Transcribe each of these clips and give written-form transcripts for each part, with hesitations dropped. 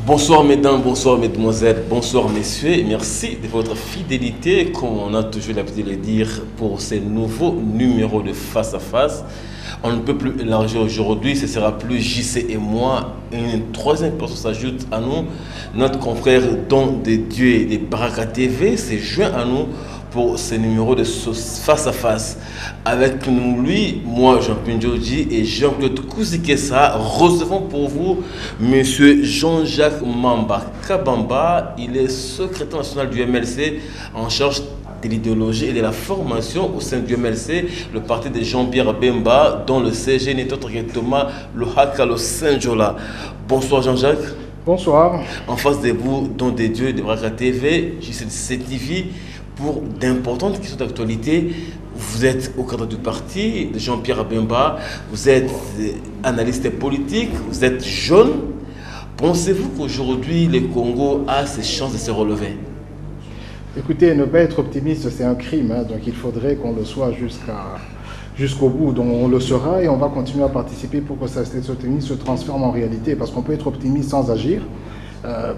Bonsoir mesdames, bonsoir mesdemoiselles, bonsoir messieurs et merci de votre fidélité, comme on a toujours l'habitude de le dire, pour ces nouveaux numéros de Face à Face. On ne peut plus élargir aujourd'hui, ce sera plus JC et moi. Une troisième personne s'ajoute à nous, notre confrère Don de Dieu et des Baraka TV s'est joint à nous pour ce numéro de Face à Face. Avec nous, lui, moi, Jean-Pierre Djodji et Jean-Claude Kouzikessa, recevons pour vous Monsieur Jean-Jacques Mamba Kabamba. Il est secrétaire national du MLC en charge de l'idéologie et de la formation au sein du MLC, le parti de Jean-Pierre Bemba, dont le CG n'est autre que Thomas Lohakalo Saint-Jola. Bonsoir Jean-Jacques. Bonsoir. En face de vous, Don de Dieu de Baraka TV, JC pour d'importantes questions d'actualité. Vous êtes au cadre du parti de Jean-Pierre Bemba, vous êtes analyste politique, vous êtes jeune. Pensez-vous qu'aujourd'hui, le Congo a ses chances de se relever? Écoutez, ne pas être optimiste, c'est un crime, hein, donc il faudrait qu'on le soit jusqu'au bout. Donc on le sera et on va continuer à participer pour que cet optimisme se transforme en réalité, parce qu'on peut être optimiste sans agir.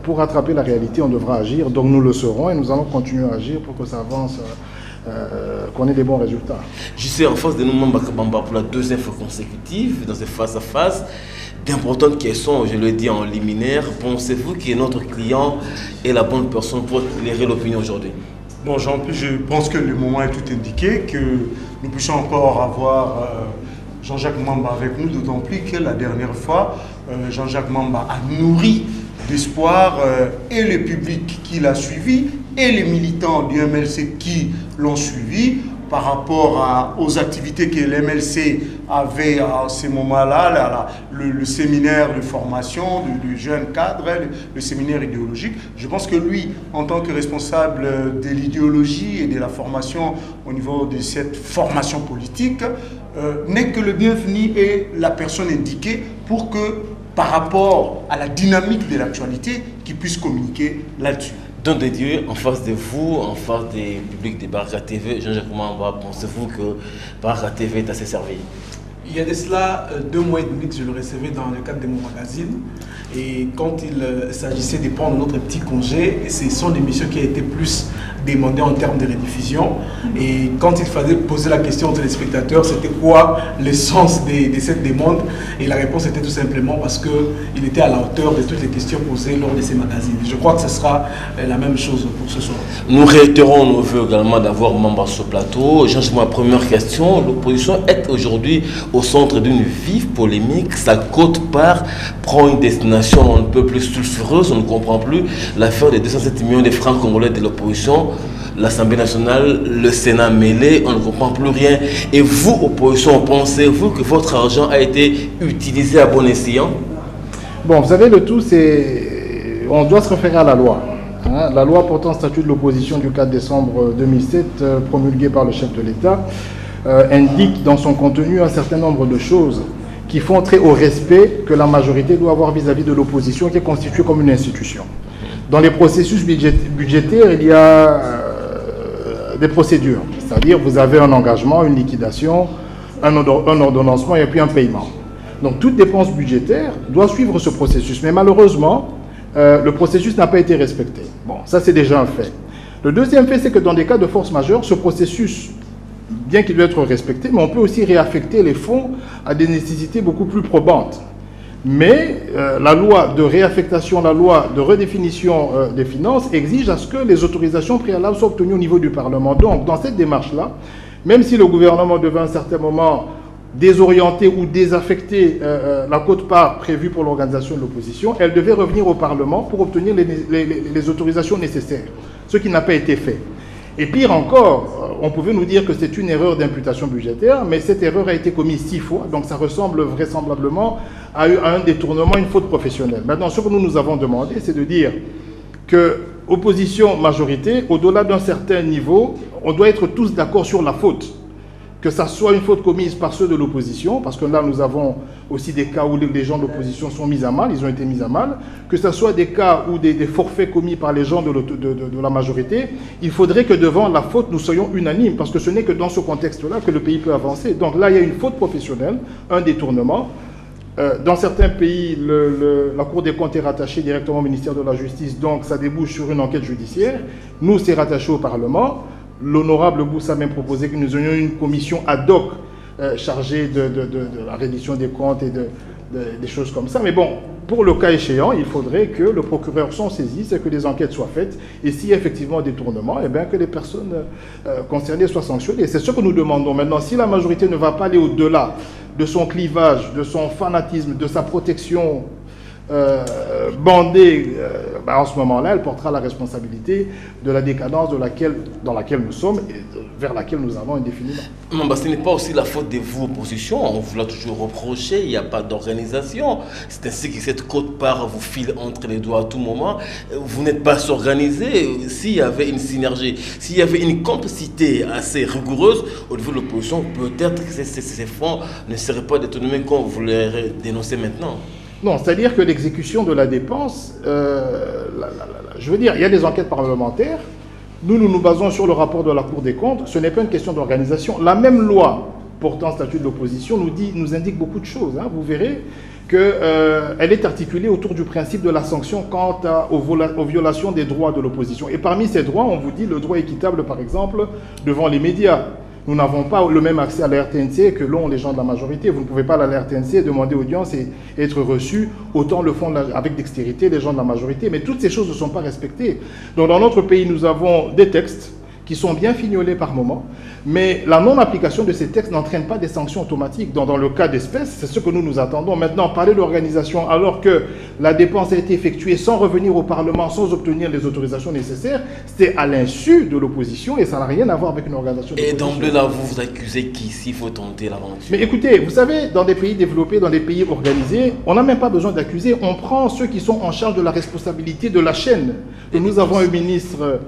Pour rattraper la réalité, on devra agir, donc nous le serons et nous allons continuer à agir pour que ça avance, qu'on ait des bons résultats. Je suis en face de nous, Mamba Kabamba, pour la deuxième fois consécutive, dans ces face-à-face. D'importantes questions, je le dis en liminaire. Pensez-vous que notre client est la bonne personne pour éclairer l'opinion aujourd'hui? Bon, Jean-Pierre, je pense que le moment est tout indiqué, que nous puissions encore avoir Jean-Jacques Mamba avec nous, d'autant plus que la dernière fois, Jean-Jacques Mamba a nourri d'espoir et le public qui l'a suivi et les militants du MLC qui l'ont suivi par rapport aux activités que l'MLC avait à ce moment-là, le séminaire de formation de jeunes cadres, le séminaire idéologique. Je pense que lui, en tant que responsable de l'idéologie et de la formation au niveau de cette formation politique, n'est que le bienvenu et la personne indiquée pour que, par rapport à la dynamique de l'actualité, qu'il puisse communiquer là-dessus. Don de Dieu, en face de vous, en face des publics de Baraka TV, Jean-Jacques Mamba, pensez-vous que Baraka TV est assez servi? Il y a de cela 2 mois et demi que je le recevais dans le cadre de mon magazine. Et quand il s'agissait de prendre notre petit congé, c'est son émission qui a été plus demandée en termes de rediffusion. Et quand il fallait poser la question aux téléspectateurs, c'était quoi le sens de cette demande? Et la réponse était tout simplement parce qu'il était à la hauteur de toutes les questions posées lors de ces magazines. Je crois que ce sera la même chose pour ce soir. Nous réitérons nos voeux également d'avoir Mamba sur le plateau. Jean, ma première question, l'opposition est aujourd'hui au centre d'une vive polémique. Sa quote-part prend une destination on ne peut plus sulfureuse, on ne comprend plus l'affaire des 207 millions de francs congolais de l'opposition, l'Assemblée nationale, le Sénat mêlé, on ne comprend plus rien. Et vous, opposition, pensez-vous que votre argent a été utilisé à bon escient? Bon, vous savez, le tout, c'est... On doit se référer à la loi. Hein. La loi portant statut de l'opposition du 4 décembre 2007, promulguée par le chef de l'État, indique dans son contenu un certain nombre de choses qui font trait au respect que la majorité doit avoir vis-à-vis de l'opposition qui est constituée comme une institution. Dans les processus budgétaires, il y a des procédures, c'est-à-dire vous avez un engagement, une liquidation, un ordonnancement et puis un paiement. Donc toute dépense budgétaire doit suivre ce processus, mais malheureusement, le processus n'a pas été respecté. Bon, ça c'est déjà un fait. Le deuxième fait, c'est que dans des cas de force majeure, ce processus, bien qu'il doit être respecté, mais on peut aussi réaffecter les fonds à des nécessités beaucoup plus probantes. Mais la loi de réaffectation, la loi de redéfinition des finances exige à ce que les autorisations préalables soient obtenues au niveau du Parlement. Donc, dans cette démarche-là, même si le gouvernement devait à un certain moment désorienter ou désaffecter la quote-part prévue pour l'organisation de l'opposition, elle devait revenir au Parlement pour obtenir les autorisations nécessaires, ce qui n'a pas été fait. Et pire encore, on pouvait nous dire que c'est une erreur d'imputation budgétaire, mais cette erreur a été commise 6 fois, donc ça ressemble vraisemblablement à un détournement, une faute professionnelle. Maintenant, ce que nous avons demandé, c'est de dire que opposition-majorité, au-delà d'un certain niveau, on doit être tous d'accord sur la faute. Que ça soit une faute commise par ceux de l'opposition, parce que là nous avons aussi des cas où les gens de l'opposition sont mis à mal, ils ont été mis à mal, que ce soit des cas où des forfaits commis par les gens de la majorité, il faudrait que devant la faute nous soyons unanimes, parce que ce n'est que dans ce contexte-là que le pays peut avancer. Donc là il y a une faute professionnelle, un détournement, Dans certains pays, la Cour des comptes est rattachée directement au ministère de la Justice, donc ça débouche sur une enquête judiciaire. Nous, c'est rattaché au Parlement. L'honorable Bouss a même proposé que nous ayons une commission ad hoc chargée de la reddition des comptes et des choses comme ça. Mais bon, pour le cas échéant, il faudrait que le procureur s'en saisisse et que des enquêtes soient faites. Et s'il y a effectivement un détournement, eh bien, que les personnes concernées soient sanctionnées. C'est ce que nous demandons maintenant. Si la majorité ne va pas aller au-delà de son clivage, de son fanatisme, de sa protection bandée, en ce moment-là, elle portera la responsabilité de la décadence dans laquelle nous sommes et vers laquelle nous allons indéfiniment. Non, ce n'est pas aussi la faute de vous, opposition. On vous l'a toujours reproché, il n'y a pas d'organisation. C'est ainsi que cette quote-part vous file entre les doigts à tout moment. Vous n'êtes pas organisé. S'il y avait une synergie, s'il y avait une complicité assez rigoureuse au niveau de l'opposition, peut-être que ces fonds ne seraient pas détournés comme vous les dénoncez maintenant. Non, c'est-à-dire que l'exécution de la dépense, je veux dire, il y a des enquêtes parlementaires. Nous nous basons sur le rapport de la Cour des comptes. Ce n'est pas une question d'organisation. La même loi portant statut de l'opposition nous indique beaucoup de choses. Vous verrez qu'elle est articulée autour du principe de la sanction quant aux violations des droits de l'opposition. Et parmi ces droits, on vous dit le droit équitable, par exemple, devant les médias. Nous n'avons pas le même accès à la RTNC que l'ont les gens de la majorité. Vous ne pouvez pas aller à la RTNC, demander audience et être reçu. Autant le font avec dextérité les gens de la majorité. Mais toutes ces choses ne sont pas respectées. Donc dans notre pays, nous avons des textes qui sont bien fignolés par moment, mais la non-application de ces textes n'entraîne pas des sanctions automatiques. Dans le cas d'espèce, c'est ce que nous attendons. Maintenant, parler d'organisation alors que la dépense a été effectuée sans revenir au Parlement, sans obtenir les autorisations nécessaires, c'est à l'insu de l'opposition et ça n'a rien à voir avec une organisation. Et d'emblée là, vous accusez qui s'il faut tenter l'aventure? Mais écoutez, vous savez, dans des pays développés, dans des pays organisés, on n'a même pas besoin d'accuser. On prend ceux qui sont en charge de la responsabilité de la chaîne. Et nous avons un ministre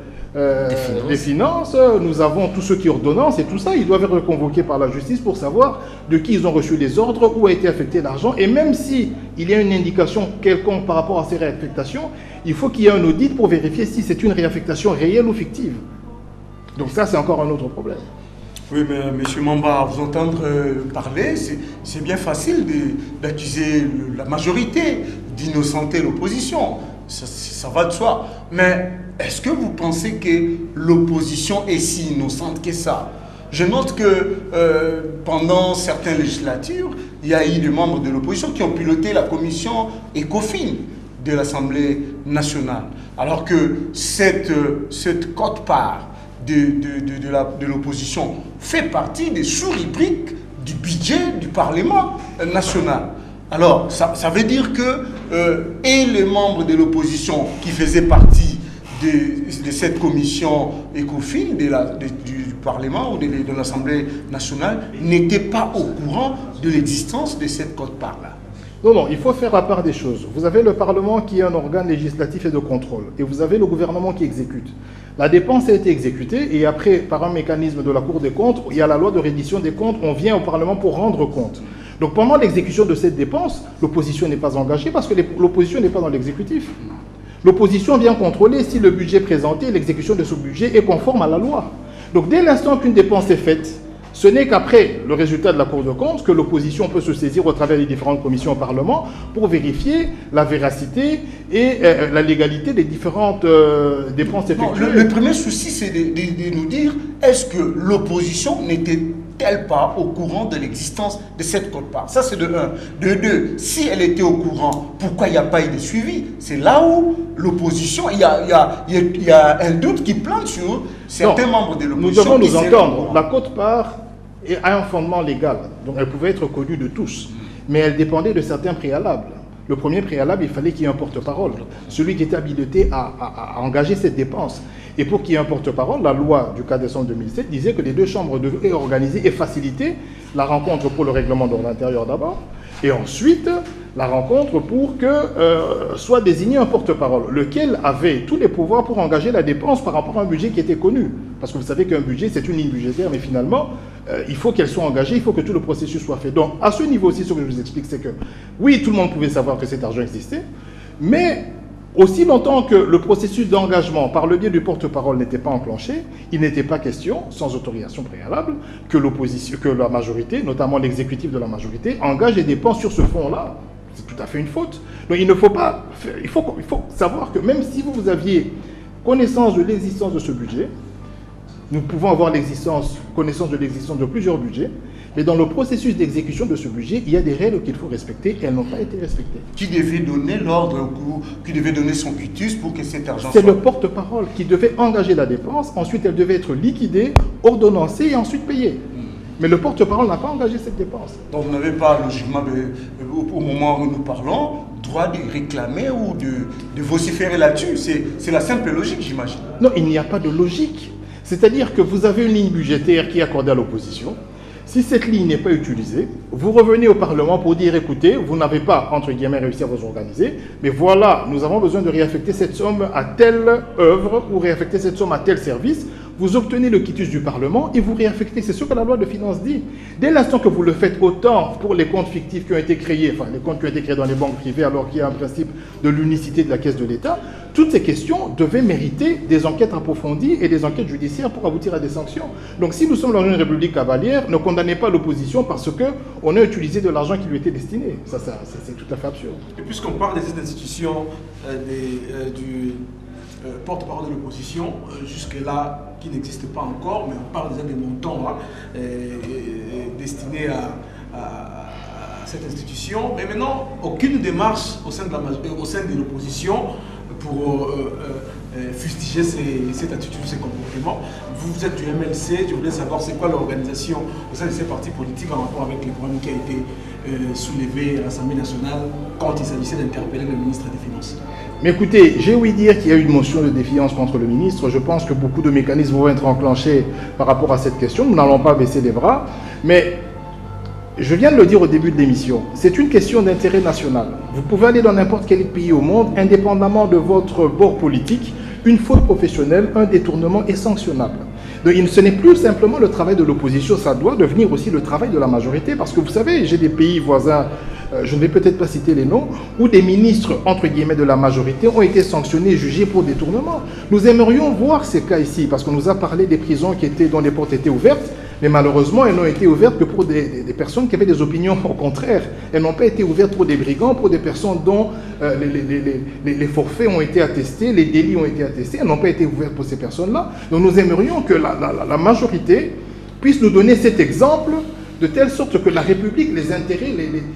des finances, nous avons tous ceux qui ordonnent et tout ça, ils doivent être convoqués par la justice pour savoir de qui ils ont reçu les ordres, où a été affecté l'argent, et même si il y a une indication quelconque par rapport à ces réaffectations, il faut qu'il y ait un audit pour vérifier si c'est une réaffectation réelle ou fictive. Donc ça, c'est encore un autre problème. Oui, mais M. Mamba, vous entendre parler, c'est bien facile d'accuser la majorité, d'innocenter l'opposition. Ça va de soi. Mais est-ce que vous pensez que l'opposition est si innocente que ça? Je note que pendant certaines législatures, il y a eu des membres de l'opposition qui ont piloté la commission ECOFIN de l'Assemblée nationale. Alors que cette quote-part de l'opposition fait partie des sous-rubriques du budget du Parlement national. Alors, ça veut dire que et les membres de l'opposition qui faisaient partie de cette commission ECOFIN du Parlement ou de l'Assemblée nationale n'étaient pas au courant de l'existence de cette quote-part-là. Non, il faut faire la part des choses. Vous avez le Parlement qui est un organe législatif et de contrôle, et vous avez le gouvernement qui exécute. La dépense a été exécutée, et après, par un mécanisme de la Cour des comptes, il y a la loi de reddition des comptes, on vient au Parlement pour rendre compte. Donc pendant l'exécution de cette dépense, l'opposition n'est pas engagée parce que l'opposition n'est pas dans l'exécutif. L'opposition vient contrôler si le budget présenté, l'exécution de ce budget est conforme à la loi. Donc dès l'instant qu'une dépense est faite, ce n'est qu'après le résultat de la Cour des comptes que l'opposition peut se saisir au travers des différentes commissions au Parlement pour vérifier la véracité et la légalité des différentes dépenses effectuées. Le premier souci, c'est de nous dire, est-ce que l'opposition n'était-elle pas au courant de l'existence de cette quote-part? Ça, c'est de 1. De 2, si elle était au courant, pourquoi il n'y a pas eu de suivi? C'est là où l'opposition, il y a un doute qui plane sur certains membres de l'opposition. Nous devons nous entendre. La quote-part a un fondement légal, donc elle pouvait être connue de tous, mais elle dépendait de certains préalables. Le premier préalable, il fallait qu'il y ait un porte-parole, celui qui était habilité à engager cette dépense. Et pour qu'il y ait un porte-parole, la loi du 4 décembre 2007 disait que les deux chambres devaient organiser et faciliter la rencontre pour le règlement d'ordre intérieur d'abord, et ensuite la rencontre pour que soit désigné un porte-parole, lequel avait tous les pouvoirs pour engager la dépense par rapport à un budget qui était connu. Parce que vous savez qu'un budget, c'est une ligne budgétaire, mais finalement, il faut qu'elle soit engagée, il faut que tout le processus soit fait. Donc, à ce niveau aussi, ce que je vous explique, c'est que, oui, tout le monde pouvait savoir que cet argent existait, mais Aussi longtemps que le processus d'engagement par le biais du porte-parole n'était pas enclenché, il n'était pas question, sans autorisation préalable, que la majorité, notamment l'exécutif de la majorité, engage et dépense sur ce fonds-là. C'est tout à fait une faute. Donc il ne faut pas faire, il faut savoir que même si vous aviez connaissance de l'existence de ce budget, nous pouvons avoir connaissance de l'existence de plusieurs budgets, mais dans le processus d'exécution de ce budget, il y a des règles qu'il faut respecter et elles n'ont pas été respectées. Qui devait donner l'ordre, qui devait donner son quitus pour que cet argent soit... C'est le porte-parole qui devait engager la dépense, ensuite elle devait être liquidée, ordonnancée et ensuite payée. Mais le porte-parole n'a pas engagé cette dépense. Donc vous n'avez pas, logiquement, au moment où nous parlons, droit de réclamer ou de vociférer là-dessus. C'est la simple logique, j'imagine. Non, il n'y a pas de logique. C'est-à-dire que vous avez une ligne budgétaire qui est accordée à l'opposition. Si cette ligne n'est pas utilisée, vous revenez au Parlement pour dire, écoutez, vous n'avez pas, entre guillemets, réussi à vous organiser, mais voilà, nous avons besoin de réaffecter cette somme à telle œuvre ou réaffecter cette somme à tel service. Vous obtenez le quitus du Parlement et vous réaffectez. C'est ce que la loi de finances dit. Dès l'instant que vous le faites autant pour les comptes fictifs qui ont été créés, enfin les comptes qui ont été créés dans les banques privées alors qu'il y a un principe de l'unicité de la caisse de l'État, toutes ces questions devaient mériter des enquêtes approfondies et des enquêtes judiciaires pour aboutir à des sanctions. Donc si nous sommes dans une république cavalière, ne condamnez pas l'opposition parce qu'on a utilisé de l'argent qui lui était destiné. Ça c'est tout à fait absurde. Et puisqu'on parle des institutions du porte-parole de l'opposition, jusque-là, qui n'existe pas encore, mais on parle déjà des montants destinés à cette institution. Mais maintenant, aucune démarche au sein de l'opposition pour fustiger cette attitude, ces comportements. Vous êtes du MLC, je voulais savoir c'est quoi l'organisation au sein de ces partis politiques en rapport avec les problèmes qui a été soulevé à l'Assemblée nationale quand il s'agissait d'interpeller le ministre des Finances. Mais écoutez, j'ai ouï dire qu'il y a eu une motion de défiance contre le ministre. Je pense que beaucoup de mécanismes vont être enclenchés par rapport à cette question. Nous n'allons pas baisser les bras. Mais je viens de le dire au début de l'émission, c'est une question d'intérêt national. Vous pouvez aller dans n'importe quel pays au monde, indépendamment de votre bord politique, une faute professionnelle, un détournement est sanctionnable. Donc, ce n'est plus simplement le travail de l'opposition, ça doit devenir aussi le travail de la majorité. Parce que vous savez, j'ai des pays voisins, je ne vais peut-être pas citer les noms, où des ministres, entre guillemets, de la majorité ont été sanctionnés et jugés pour détournement. Nous aimerions voir ces cas ici, parce qu'on nous a parlé des prisons dont les portes étaient ouvertes, mais malheureusement, elles n'ont été ouvertes que pour des personnes qui avaient des opinions au contraire. Elles n'ont pas été ouvertes pour des brigands, pour des personnes dont les forfaits ont été attestés, les délits ont été attestés. Elles n'ont pas été ouvertes pour ces personnes-là. Donc nous aimerions que la majorité puisse nous donner cet exemple de telle sorte que la République, les intérêts,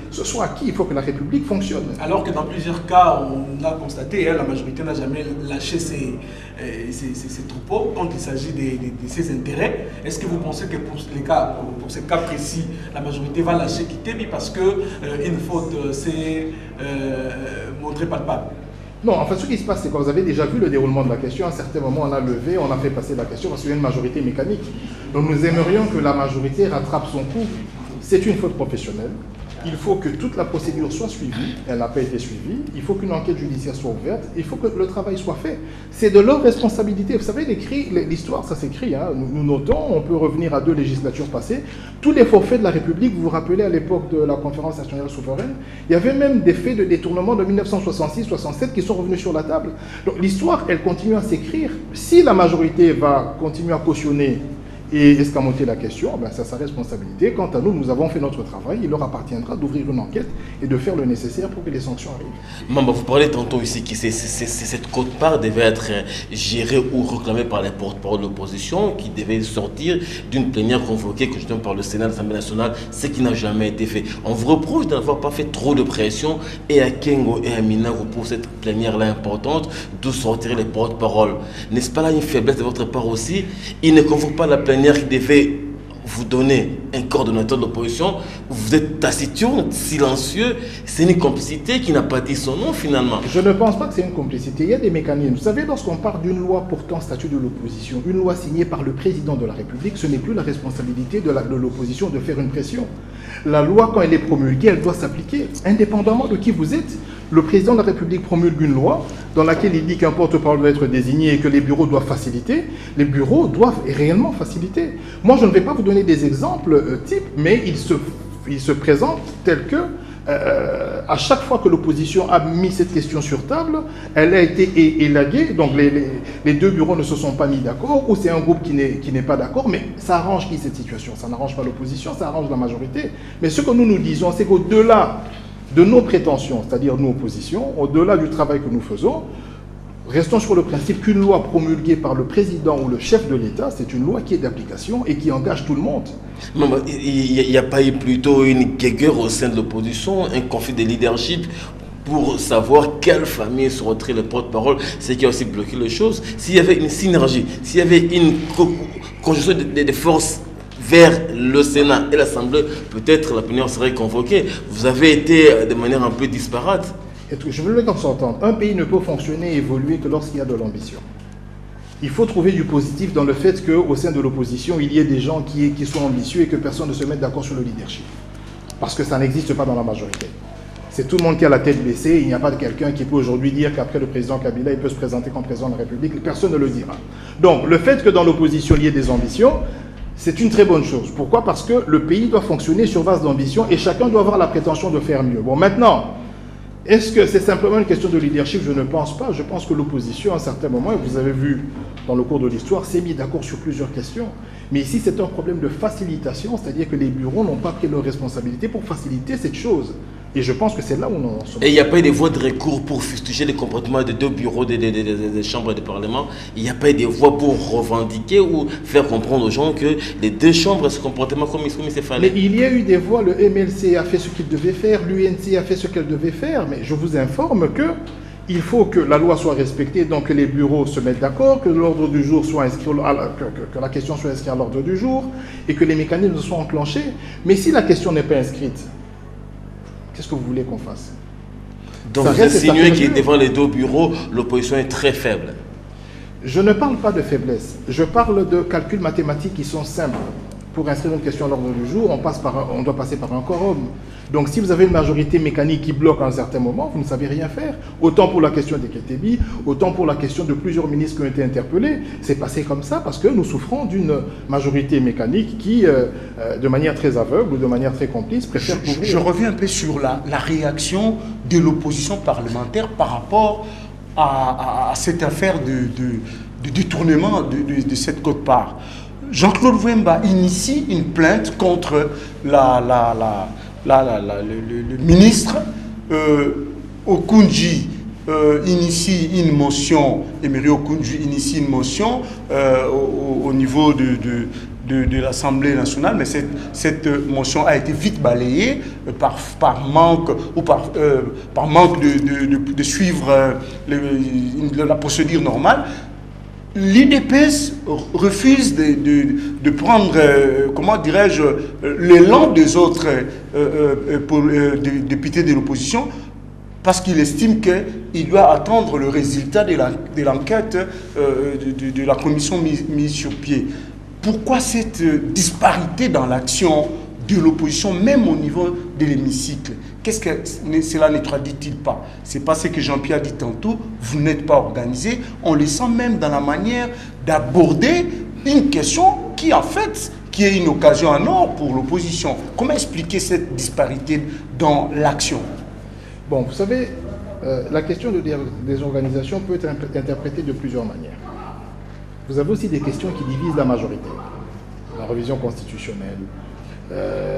ce soit acquis. Il faut que la République fonctionne. Alors que dans plusieurs cas, on a constaté, la majorité n'a jamais lâché ses troupeaux quand il s'agit de ses intérêts. Est-ce que vous pensez que pour ces cas précis, la majorité va lâcher Kitebi parce qu'une faute s'est montrée palpable? Non, en fait, ce qui se passe, c'est que vous avez déjà vu le déroulement de la question. À un certain moment, on a levé, on a fait passer la question parce qu'il y a une majorité mécanique. Donc, nous aimerions que la majorité rattrape son coup. C'est une faute professionnelle. Il faut que toute la procédure soit suivie. Elle n'a pas été suivie. Il faut qu'une enquête judiciaire soit ouverte. Il faut que le travail soit fait. C'est de leur responsabilité. Vous savez, l'histoire, ça s'écrit. Hein. Nous notons, on peut revenir à 2 législatures passées. Tous les forfaits de la République, vous vous rappelez à l'époque de la conférence nationale souveraine, il y avait même des faits de détournement de 1966-67 qui sont revenus sur la table. Donc l'histoire, elle continue à s'écrire. Si la majorité va continuer à cautionner et escamoter la question, ben c'est sa responsabilité. Quant à nous, nous avons fait notre travail. Il leur appartiendra d'ouvrir une enquête et de faire le nécessaire pour que les sanctions arrivent. Mamba, vous parlez tantôt ici que cette quote-part devait être gérée ou réclamée par les porte-parole de l'opposition, qui devait sortir d'une plénière convoquée que je donne par le Sénat de l'Assemblée nationale, ce qui n'a jamais été fait. On vous reproche d'avoir pas fait trop de pression et à Kengo et à Minago pour cette plénière-là importante, d'où sortir les porte-parole. N'est-ce pas là une faiblesse de votre part aussi? Il ne convoque pas la plénière qui devait vous donner un coordonnateur de l'opposition, vous êtes taciturne, silencieux, c'est une complicité qui n'a pas dit son nom finalement. Je ne pense pas que c'est une complicité, il y a des mécanismes. Vous savez, lorsqu'on parle d'une loi portant statut de l'opposition, une loi signée par le président de la République, ce n'est plus la responsabilité de l'opposition de faire une pression. La loi, quand elle est promulguée, elle doit s'appliquer, indépendamment de qui vous êtes. Le président de la République promulgue une loi dans laquelle il dit qu'un porte-parole doit être désigné et que les bureaux doivent faciliter. Les bureaux doivent réellement faciliter. Moi, je ne vais pas vous donner des exemples types, mais ils se présentent tels que à chaque fois que l'opposition a mis cette question sur table, elle a été élaguée. Donc les deux bureaux ne se sont pas mis d'accord, ou c'est un groupe qui n'est pas d'accord, mais ça arrange qui cette situation? Ça n'arrange pas l'opposition, ça arrange la majorité. Mais ce que nous disons, c'est qu'au-delà de nos prétentions, c'est-à-dire nous opposition, au-delà du travail que nous faisons, restons sur le principe qu'une loi promulguée par le président ou le chef de l'État, c'est une loi qui est d'application et qui engage tout le monde. Il n'y a pas eu plutôt une guéguerre au sein de l'opposition, un conflit de leadership pour savoir quelle famille serait le porte-parole, c'est qui a aussi bloqué les choses. S'il y avait une synergie, s'il y avait une conjonction des forces vers le Sénat et l'Assemblée, peut-être la plénière serait convoquée. Vous avez été de manière un peu disparate. Je voulais qu'on s'entende. Un pays ne peut fonctionner et évoluer que lorsqu'il y a de l'ambition. Il faut trouver du positif dans le fait qu'au sein de l'opposition, il y ait des gens qui sont ambitieux et que personne ne se mette d'accord sur le leadership. Parce que ça n'existe pas dans la majorité. C'est tout le monde qui a la tête baissée. Il n'y a pas de quelqu'un qui peut aujourd'hui dire qu'après le président Kabila, il peut se présenter comme président de la République. Personne ne le dira. Donc, le fait que dans l'opposition, il y ait des ambitions, c'est une très bonne chose. Pourquoi? Parce que le pays doit fonctionner sur base d'ambition et chacun doit avoir la prétention de faire mieux. Bon, maintenant, est-ce que c'est simplement une question de leadership? Je ne pense pas. Je pense que l'opposition, à un certain moment, et vous avez vu dans le cours de l'histoire, s'est mis d'accord sur plusieurs questions. Mais ici, c'est un problème de facilitation, c'est-à-dire que les bureaux n'ont pas pris leurs responsabilités pour faciliter cette chose. Et je pense que c'est là où nous en sommes. Et il n'y a pas eu de voies de recours pour fustiger les comportements des deux bureaux des chambres de Parlement. Il n'y a pas eu de voies pour revendiquer ou faire comprendre aux gens que les deux chambres se comportaient comme il se fallait. Mais il y a eu des voies. Le MLC a fait ce qu'il devait faire, l'UNC a fait ce qu'elle devait faire. Mais je vous informe que il faut que la loi soit respectée, donc que les bureaux se mettent d'accord, que l'ordre du jour soit inscrit, que la question soit inscrite à l'ordre du jour et que les mécanismes soient enclenchés. Mais si la question n'est pas inscrite, qu'est-ce que vous voulez qu'on fasse? Donc vous insinuez que devant les deux bureaux, l'opposition est très faible. Je ne parle pas de faiblesse. Je parle de calculs mathématiques qui sont simples. Pour inscrire une question à l'ordre du jour, on doit passer par un quorum. Donc si vous avez une majorité mécanique qui bloque à un certain moment, vous ne savez rien faire. Autant pour la question des Ketebi, autant pour la question de plusieurs ministres qui ont été interpellés. C'est passé comme ça parce que nous souffrons d'une majorité mécanique qui, de manière très aveugle ou de manière très complice, préfère couvrir. Je reviens un peu sur la réaction de l'opposition parlementaire par rapport à cette affaire de détournement de cette quote-part. Jean-Claude Wemba initie une plainte contre le ministre. Okoundji initie une motion, Emery Okoundji initie une motion au niveau de l'Assemblée nationale, mais cette motion a été vite balayée par manque ou par manque de suivre la procédure normale. L'UDPS refuse de prendre, comment dirais-je, l'élan des autres députés de l'opposition parce qu'il estime qu'il doit attendre le résultat de l'enquête de la commission mise sur pied. Pourquoi cette disparité dans l'action de l'opposition, même au niveau de l'hémicycle? Qu'est-ce que cela ne traduit-il pas? C'est pas ce que Jean-Pierre a dit tantôt, vous n'êtes pas organisé. On le sent même dans la manière d'aborder une question qui, en fait, qui est une occasion en or pour l'opposition. Comment expliquer cette disparité dans l'action? Bon, vous savez, la question des organisations peut être interprétée de plusieurs manières. Vous avez aussi des questions qui divisent la majorité. La révision constitutionnelle,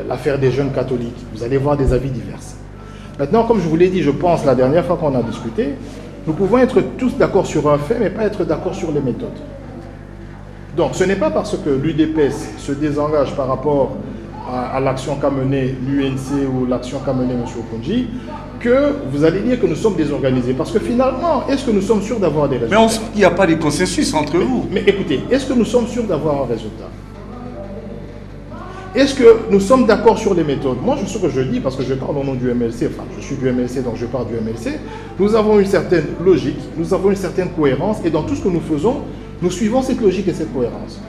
l'affaire des jeunes catholiques, vous allez voir des avis divers. Maintenant, comme je vous l'ai dit, je pense, la dernière fois qu'on a discuté, nous pouvons être tous d'accord sur un fait, mais pas être d'accord sur les méthodes. Donc, ce n'est pas parce que l'UDPS se désengage par rapport à l'action qu'a menée l'UNC ou l'action qu'a menée M. Okoundji, que vous allez dire que nous sommes désorganisés. Parce que finalement, est-ce que nous sommes sûrs d'avoir des résultats? Mais il n'y a pas de consensus entre vous. Mais écoutez, est-ce que nous sommes sûrs d'avoir un résultat? Est-ce que nous sommes d'accord sur les méthodes? Moi, ce que je dis, parce que je parle au nom du MLC, enfin, je suis du MLC, donc je parle du MLC, nous avons une certaine logique, nous avons une certaine cohérence, et dans tout ce que nous faisons, nous suivons cette logique et cette cohérence.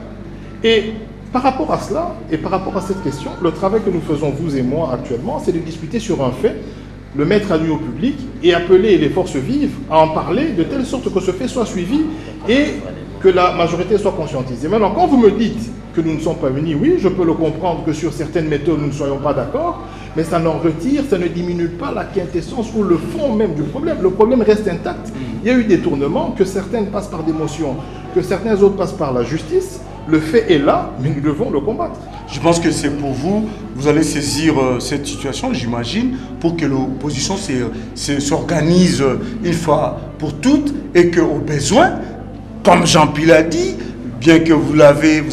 Et par rapport à cela, et par rapport à cette question, le travail que nous faisons, vous et moi, actuellement, c'est de discuter sur un fait, le mettre à nu au public, et appeler les forces vives à en parler, de telle sorte que ce fait soit suivi, et que la majorité soit conscientisée. Maintenant, quand vous me dites que nous ne sommes pas venus, oui, je peux le comprendre que sur certaines méthodes, nous ne soyons pas d'accord, Mais ça n'en retire, ça ne diminue pas la quintessence ou le fond même du problème. Le problème reste intact. Il y a eu des tournements, que certains passent par des motions, que certains autres passent par la justice. Le fait est là, mais nous devons le combattre. Je pense que c'est pour vous, vous allez saisir cette situation, j'imagine, pour que l'opposition s'organise une fois pour toutes et qu'au besoin, comme Jean-Pierre l'a dit, bien que vous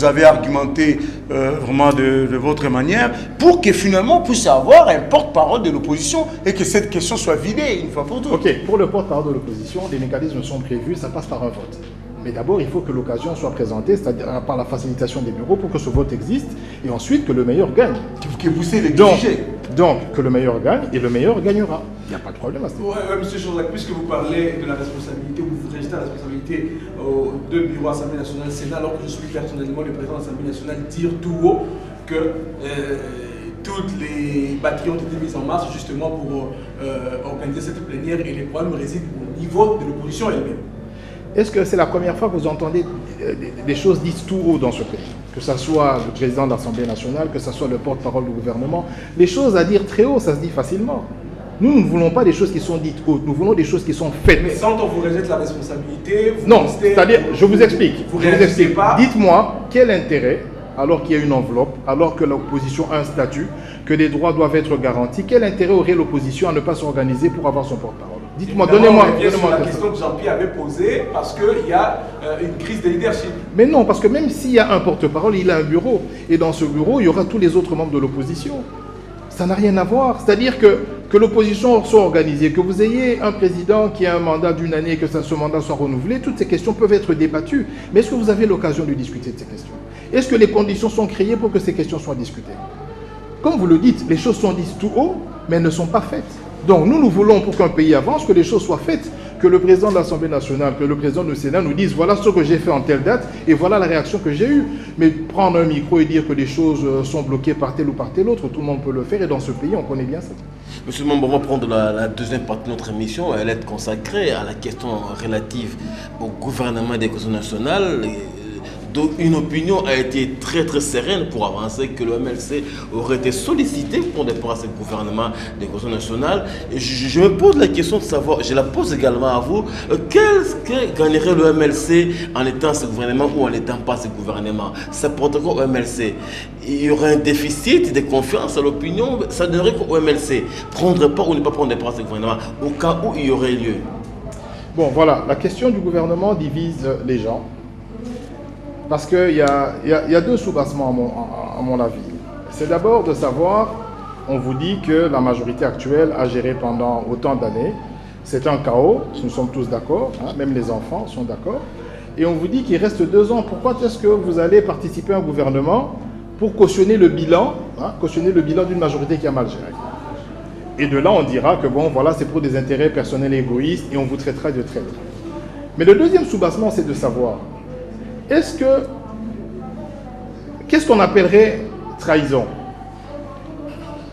avez argumenté vraiment de votre manière, pour que finalement on puisse avoir un porte-parole de l'opposition et que cette question soit vidée une fois pour toutes. Ok, pour le porte-parole de l'opposition, les mécanismes sont prévus, ça passe par un vote. Mais d'abord, il faut que l'occasion soit présentée, c'est-à-dire par la facilitation des bureaux pour que ce vote existe, et ensuite que le meilleur gagne. Que vous savez l'exiger. Donc, que le meilleur gagne, et le meilleur gagnera. Il n'y a pas de problème à ce niveau. Oui, monsieur Chorzac, puisque vous parlez de la responsabilité, vous rejetez la responsabilité de bureau Assemblée nationale, Sénat, alors que je suis personnellement le président de l'Assemblée nationale, dire tout haut que toutes les batteries ont été mises en marche justement pour organiser cette plénière, et les problèmes résident au niveau de l'opposition elle-même. Est-ce que c'est la première fois que vous entendez des choses dites tout haut dans ce pays? Que ce soit le président de l'Assemblée nationale, que ce soit le porte-parole du gouvernement. Les choses à dire très haut, ça se dit facilement. Nous ne voulons pas des choses qui sont dites hautes, nous voulons des choses qui sont faites. Mais quand on vous rejette la responsabilité, vous non, restez, c'est-à-dire, je vous explique. Vous réagissez pas. Dites-moi, quel intérêt, alors qu'il y a une enveloppe, alors que l'opposition a un statut, que les droits doivent être garantis, quel intérêt aurait l'opposition à ne pas s'organiser pour avoir son porte-parole? Dites-moi, donnez-moi la question que Jean-Pierre avait posée, parce qu'il y a une crise de leadership. Mais non, parce que même s'il y a un porte-parole, il a un bureau. Et dans ce bureau, il y aura tous les autres membres de l'opposition. Ça n'a rien à voir. C'est-à-dire que l'opposition soit organisée, que vous ayez un président qui a un mandat d'une année et que ce mandat soit renouvelé, toutes ces questions peuvent être débattues. Mais est-ce que vous avez l'occasion de discuter de ces questions? Est-ce que les conditions sont créées pour que ces questions soient discutées? Comme vous le dites, les choses sont dites tout haut, mais elles ne sont pas faites. Donc nous voulons, pour qu'un pays avance, que les choses soient faites, que le président de l'Assemblée nationale, que le président du Sénat nous dise voilà ce que j'ai fait en telle date et voilà la réaction que j'ai eue. Mais prendre un micro et dire que les choses sont bloquées par tel ou par tel autre, tout le monde peut le faire et dans ce pays, on connaît bien ça. Monsieur Mambo, on va prendre la deuxième partie de notre émission. Elle est consacrée à la question relative au gouvernement des causes nationales. Donc une opinion a été très sereine pour avancer que le MLC aurait été sollicité pour rapport à ce gouvernement des causes nationales. Et je me pose la question de savoir, je la pose également à vous, qu'est-ce que gagnerait le MLC en étant ce gouvernement ou en n'étant pas ce gouvernement? Ça porterait quoi au MLC? Il y aurait un déficit de confiance à l'opinion, ça donnerait qu'au MLC prendre part ou ne pas prendre part à ce gouvernement au cas où il y aurait lieu. Bon voilà, la question du gouvernement divise les gens. Parce qu'il y a deux sous-bassements à mon avis. C'est d'abord de savoir, on vous dit que la majorité actuelle a géré pendant autant d'années. C'est un chaos, nous sommes tous d'accord, hein, même les enfants sont d'accord. Et on vous dit qu'il reste 2 ans. Pourquoi est-ce que vous allez participer à un gouvernement pour cautionner le bilan d'une majorité qui a mal géré? Et de là, on dira que bon, voilà, c'est pour des intérêts personnels et égoïstes et on vous traitera de traître. Mais le deuxième sous-bassement, c'est de savoir, qu'est-ce qu'on appellerait trahison?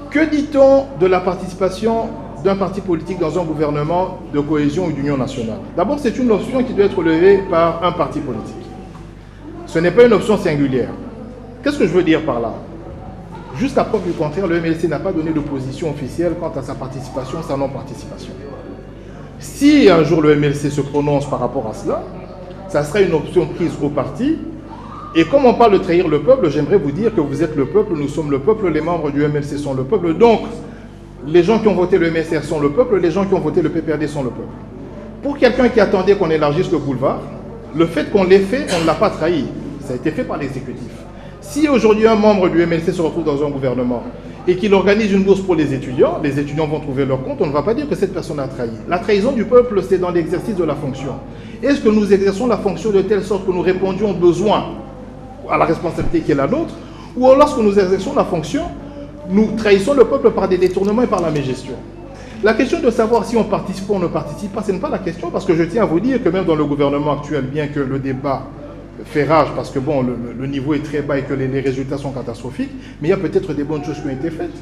Que dit-on de la participation d'un parti politique dans un gouvernement de cohésion ou d'union nationale? D'abord, c'est une option qui doit être levée par un parti politique. Ce n'est pas une option singulière. Qu'est-ce que je veux dire par là? Jusqu'à preuve du contraire, le MLC n'a pas donné de position officielle quant à sa participation, sa non-participation. Si un jour le MLC se prononce par rapport à cela, ça sera une option prise au parti. Et comme on parle de trahir le peuple, j'aimerais vous dire que vous êtes le peuple, nous sommes le peuple, les membres du MLC sont le peuple. Donc, les gens qui ont voté le MLC sont le peuple, les gens qui ont voté le PPRD sont le peuple. Pour quelqu'un qui attendait qu'on élargisse le boulevard, le fait qu'on l'ait fait, on ne l'a pas trahi. Ça a été fait par l'exécutif. Si aujourd'hui un membre du MLC se retrouve dans un gouvernement et qu'il organise une bourse pour les étudiants vont trouver leur compte, on ne va pas dire que cette personne a trahi. La trahison du peuple, c'est dans l'exercice de la fonction. Est-ce que nous exerçons la fonction de telle sorte que nous répondions aux besoins, à la responsabilité qui est la nôtre, ou lorsque nous exerçons la fonction, nous trahissons le peuple par des détournements et par la mégestion? La question de savoir si on participe ou on ne participe pas, ce n'est pas la question, parce que je tiens à vous dire que même dans le gouvernement actuel, bien que le débat fait rage, parce que bon, le niveau est très bas et que les résultats sont catastrophiques, mais il y a peut-être des bonnes choses qui ont été faites.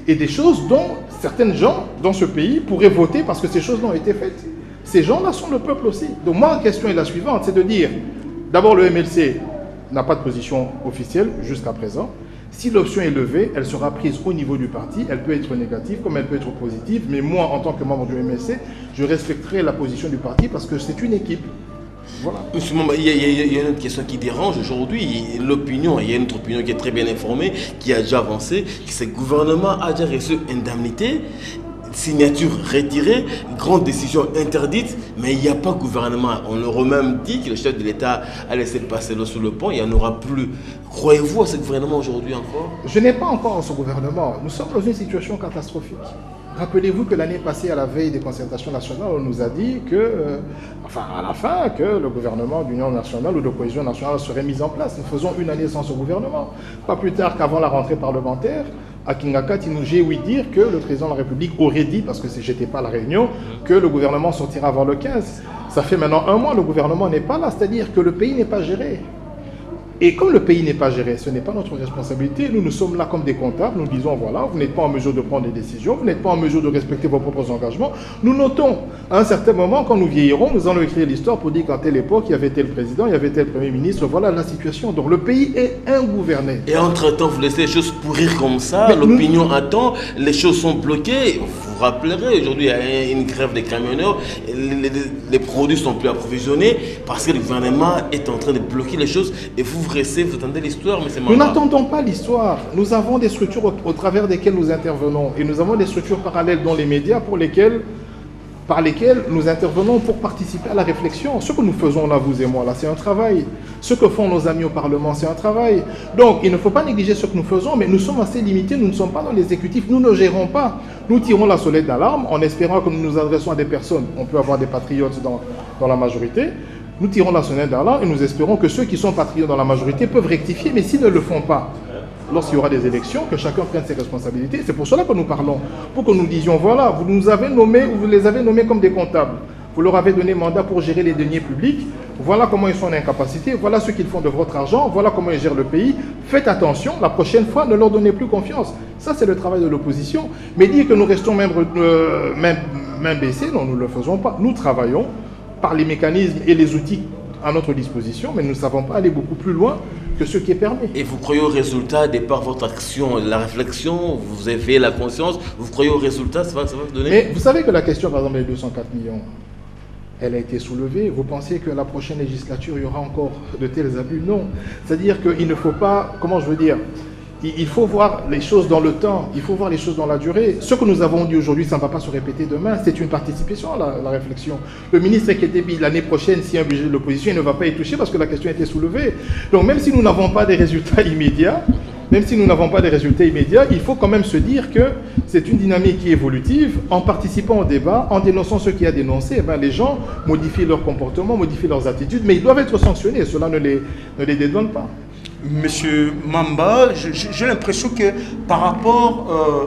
Et des choses dont certaines gens dans ce pays pourraient voter parce que ces choses n'ont été faites. Ces gens-là sont le peuple aussi. Donc ma question est la suivante, c'est de dire, d'abord le MLC n'a pas de position officielle jusqu'à présent. Si l'option est levée, elle sera prise au niveau du parti, elle peut être négative comme elle peut être positive, mais moi, en tant que membre du MLC, je respecterai la position du parti parce que c'est une équipe. Voilà. Monsieur Mamba, il y a une autre question qui dérange aujourd'hui, l'opinion, il y a une autre opinion qui est très bien informée, qui a déjà avancé, que ce gouvernement a déjà reçu indemnité, signature retirée, grande décision interdite, mais il n'y a pas de gouvernement. On aurait même dit que le chef de l'État a laissé passer l'eau sous le pont, il n'y en aura plus. Croyez-vous à ce gouvernement aujourd'hui encore? Je n'ai pas encore ce gouvernement. Nous sommes dans une situation catastrophique. Rappelez-vous que l'année passée, à la veille des concertations nationales, on nous a dit que, à la fin, que le gouvernement d'union nationale ou de cohésion nationale serait mis en place. Nous faisons une année sans ce gouvernement. Pas plus tard qu'avant la rentrée parlementaire, à Kingakat, il nous j'ai ouï dire que le président de la République aurait dit, parce que j'étais pas à la réunion, que le gouvernement sortira avant le 15. Ça fait maintenant un mois, le gouvernement n'est pas là, c'est-à-dire que le pays n'est pas géré. Et comme le pays n'est pas géré, ce n'est pas notre responsabilité. Nous sommes là comme des comptables. Nous disons, voilà, vous n'êtes pas en mesure de prendre des décisions, vous n'êtes pas en mesure de respecter vos propres engagements. Nous notons, à un certain moment, quand nous vieillirons, nous allons écrire l'histoire pour dire qu'à telle époque, il y avait tel président, il y avait tel premier ministre. Voilà la situation. Donc le pays est ingouverné. Et entre-temps, vous laissez les choses pourrir comme ça, l'opinion attend, les choses sont bloquées. Vous vous rappellerez, aujourd'hui, il y a une grève des camionneurs, les produits ne sont plus approvisionnés parce que le gouvernement est en train de bloquer les choses et vous attendez l'histoire, mais c'est Nous n'attendons pas l'histoire. Nous avons des structures au travers desquelles nous intervenons. Et nous avons des structures parallèles dans les médias par lesquelles nous intervenons pour participer à la réflexion. Ce que nous faisons là, vous et moi, là, c'est un travail. Ce que font nos amis au Parlement, c'est un travail. Donc, il ne faut pas négliger ce que nous faisons, mais nous sommes assez limités. Nous ne sommes pas dans l'exécutif. Nous ne gérons pas. Nous tirons la sonnette d'alarme en espérant que nous nous adressons à des personnes. On peut avoir des patriotes dans la majorité. Nous tirons la sonnette d'alarme et nous espérons que ceux qui sont patriotes dans la majorité peuvent rectifier, mais s'ils ne le font pas, lorsqu'il y aura des élections, que chacun prenne ses responsabilités. C'est pour cela que nous parlons, pour que nous disions, voilà, vous nous avez nommés, ou vous les avez nommés comme des comptables. Vous leur avez donné mandat pour gérer les deniers publics. Voilà comment ils sont en incapacité. Voilà ce qu'ils font de votre argent. Voilà comment ils gèrent le pays. Faites attention. La prochaine fois, ne leur donnez plus confiance. Ça, c'est le travail de l'opposition. Mais dire que nous restons main baissée, non, nous ne le faisons pas. Nous travaillons par les mécanismes et les outils à notre disposition, mais nous ne savons pas aller beaucoup plus loin que ce qui est permis. Et vous croyez au résultat, de par votre action, la réflexion, vous éveillez la conscience, vous croyez au résultat, ça va vous donner? Mais vous savez que la question, par exemple, des 204 millions, elle a été soulevée. Vous pensez que la prochaine législature, il y aura encore de tels abus? Non. C'est-à-dire qu'il ne faut pas, comment je veux dire, il faut voir les choses dans le temps, il faut voir les choses dans la durée. Ce que nous avons dit aujourd'hui, ça ne va pas se répéter demain. C'est une participation à la réflexion. Le ministre qui était dit l'année prochaine, si un budget de l'opposition, il ne va pas y toucher parce que la question a été soulevée. Donc même si nous n'avons pas des résultats immédiats, il faut quand même se dire que c'est une dynamique qui est évolutive. En participant au débat, en dénonçant ce qui a dénoncé, les gens modifient leur comportement, modifient leurs attitudes, mais ils doivent être sanctionnés. Cela ne les dédouane pas. Monsieur Mamba, j'ai l'impression que par rapport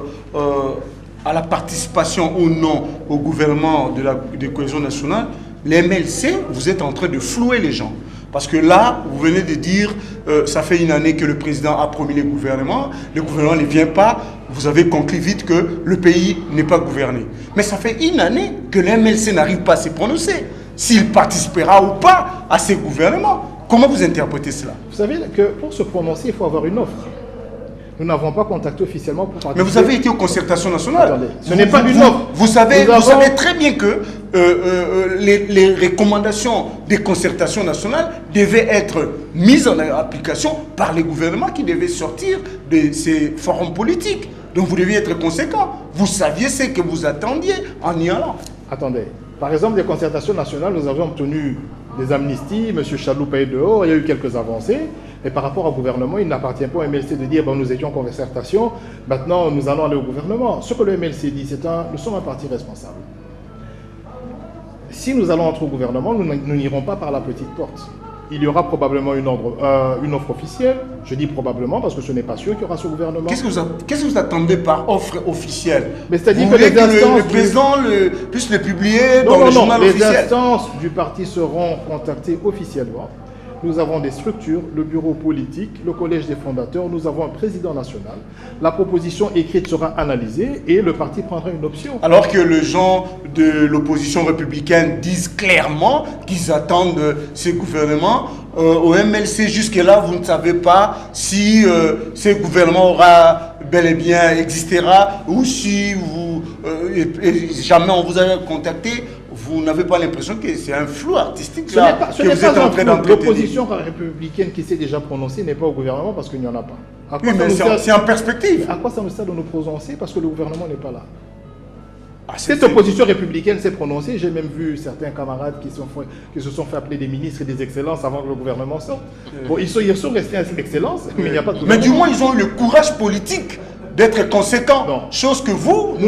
à la participation ou non au gouvernement de cohésion nationale, les MLC, vous êtes en train de flouer les gens. Parce que là, vous venez de dire, ça fait une année que le président a promis le gouvernement ne vient pas, vous avez conclu vite que le pays n'est pas gouverné. Mais ça fait une année que les MLC n'arrive pas à se prononcer, s'il participera ou pas à ces gouvernements. Comment vous interprétez cela? Vous savez que pour se prononcer, il faut avoir une offre. Nous n'avons pas contacté officiellement pour participer. Mais vous avez été aux concertations nationales. Attendez, ce n'est pas une offre. Vous savez très bien que les recommandations des concertations nationales devaient être mises en application par les gouvernements qui devaient sortir de ces forums politiques. Donc vous deviez être conséquent. Vous saviez ce que vous attendiez en y allant. Attendez. Par exemple, des concertations nationales, nous avons obtenu des amnisties, M. Chaloup est dehors, il y a eu quelques avancées, mais par rapport au gouvernement, il n'appartient pas au MLC de dire nous étions en concertation, maintenant nous allons aller au gouvernement. Ce que le MLC dit, nous sommes un parti responsable. Si nous allons entrer au gouvernement, nous n'irons pas par la petite porte. Il y aura probablement une offre officielle. Je dis probablement parce que ce n'est pas sûr qu'il y aura ce gouvernement. Qu'est-ce que vous attendez par offre officielle? Mais c'est-à-dire que le président puisse le publier dans le journal officiel? Les instances du parti seront contactées officiellement. nous avons des structures, le bureau politique, le collège des fondateurs, nous avons un président national. La proposition écrite sera analysée et le parti prendra une option. Alors que les gens de l'opposition républicaine disent clairement qu'ils attendent ce gouvernement. Au MLC, jusque-là, vous ne savez pas si ce gouvernement aura bel et bien existera ou si vous, jamais on vous a contacté. Vous n'avez pas l'impression que c'est un flou artistique Ce n'est pas un flou. L'opposition républicaine qui s'est déjà prononcée n'est pas au gouvernement parce qu'il n'y en a pas. Oui, mais c'est en perspective. À quoi ça nous sert de nous prononcer parce que le gouvernement n'est pas là? Cette opposition républicaine s'est prononcée. J'ai même vu certains camarades qui se sont fait appeler des ministres et des excellences avant que le gouvernement sorte. Bon, ils sont restés à l'excellence, mais il n'y a pas de gouvernement. Mais du moins, ils ont eu le courage politique d'être conséquents. Non. Chose que vous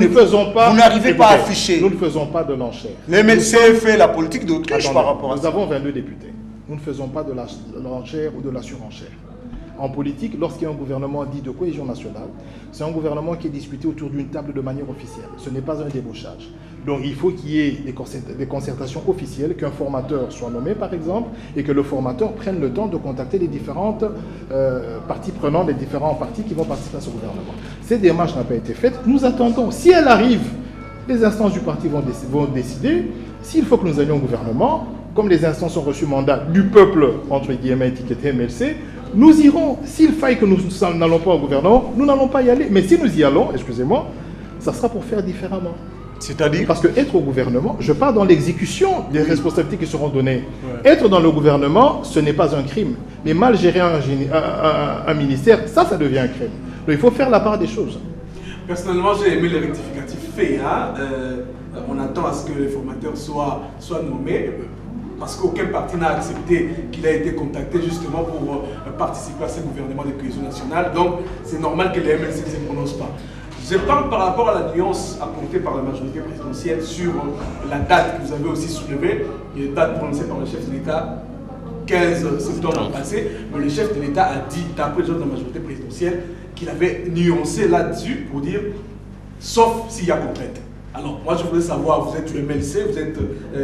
n'arrivez pas à afficher. Nous ne faisons pas de l'enchère. Le MLC fait la politique d'autruche par rapport à ça. Nous avons 22 députés. Nous ne faisons pas de l'enchère ou de la surenchère. En politique, lorsqu'il y a un gouvernement dit de cohésion nationale, c'est un gouvernement qui est discuté autour d'une table de manière officielle. Ce n'est pas un débauchage. Donc il faut qu'il y ait des concertations officielles, qu'un formateur soit nommé par exemple, et que le formateur prenne le temps de contacter les différentes parties prenantes, les différents partis qui vont participer à ce gouvernement. Cette démarche n'a pas été faite. Nous attendons. Si elle arrive, les instances du parti vont décider. S'il faut que nous allions au gouvernement, comme les instances ont reçu mandat du peuple, entre guillemets, étiqueté MLC, nous irons. S'il faille que nous n'allons pas au gouvernement, nous n'allons pas y aller. Mais si nous y allons, excusez-moi, ça sera pour faire différemment. C'est-à-dire? Parce que être au gouvernement, je parle dans l'exécution des responsabilités qui seront données. Ouais. Être dans le gouvernement, ce n'est pas un crime. Mais mal gérer un ministère, ça devient un crime. Donc il faut faire la part des choses. Personnellement, j'ai aimé les rectificatifs faits. Hein. On attend à ce que les formateurs soient nommés. Parce qu'aucun parti n'a accepté qu'il a été contacté justement pour participer à ce gouvernement de cohésion nationale. Donc, c'est normal que les MLC ne se prononcent pas. Je parle par rapport à la nuance apportée par la majorité présidentielle sur la date que vous avez aussi soulevée, une date prononcée par le chef de l'État, 15 septembre passé. Mais le chef de l'État a dit, d'après les gens de la majorité présidentielle, qu'il avait nuancé là-dessus pour dire, sauf s'il y a contrainte. Alors, moi, je voulais savoir, vous êtes du MLC, vous êtes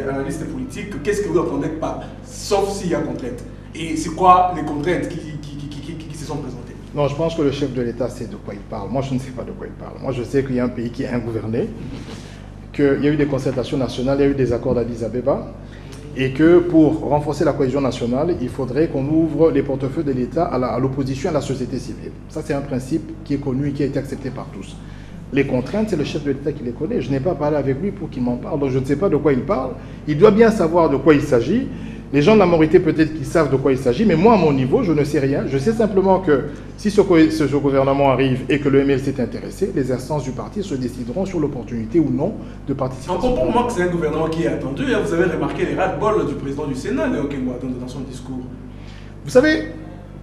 analyste politique, qu'est-ce que vous entendez par sauf s'il y a contrainte? Et c'est quoi les contraintes qui se sont présentées? Non, je pense que le chef de l'État sait de quoi il parle. Moi, je ne sais pas de quoi il parle. Moi, je sais qu'il y a un pays qui est ingouverné, qu'il y a eu des concertations nationales, il y a eu des accords d'Addis Abeba, et que pour renforcer la cohésion nationale, il faudrait qu'on ouvre les portefeuilles de l'État à l'opposition et à la société civile. Ça, c'est un principe qui est connu et qui a été accepté par tous. Les contraintes, c'est le chef de l'État qui les connaît. Je n'ai pas parlé avec lui pour qu'il m'en parle, donc je ne sais pas de quoi il parle. Il doit bien savoir de quoi il s'agit. Les gens de la majorité, peut-être qu'ils savent de quoi il s'agit, mais moi, à mon niveau, je ne sais rien. Je sais simplement que si ce gouvernement arrive et que le MLC est intéressé, les instances du parti se décideront sur l'opportunité ou non de participer. Encore pour moi que c'est un gouvernement qui est attendu. Vous avez remarqué les ras-le-bol du président du Sénat, Léo Kengouaton, dans son discours. Vous savez,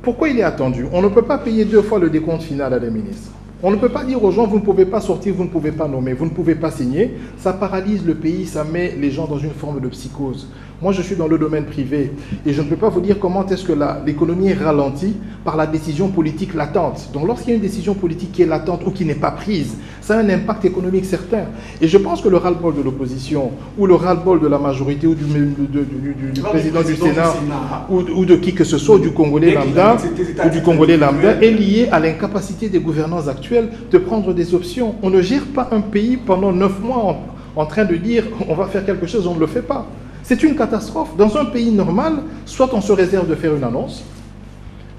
pourquoi il est attendu? On ne peut pas payer 2 fois le décompte final à des ministres. On ne peut pas dire aux gens, vous ne pouvez pas sortir, vous ne pouvez pas nommer, vous ne pouvez pas signer. Ça paralyse le pays, ça met les gens dans une forme de psychose. Moi, je suis dans le domaine privé et je ne peux pas vous dire comment est-ce que l'économie est ralentie par la décision politique latente. Donc, lorsqu'il y a une décision politique qui est latente ou qui n'est pas prise, ça a un impact économique certain. Et je pense que le ras-le-bol de l'opposition ou le ras-le-bol de la majorité ou du président du Sénat ou de qui que ce soit, du Congolais lambda ou du Congolais lambda est lié à l'incapacité des gouvernants actuels de prendre des options. On ne gère pas un pays pendant 9 mois en train de dire on va faire quelque chose, on ne le fait pas. C'est une catastrophe. Dans un pays normal, soit on se réserve de faire une annonce,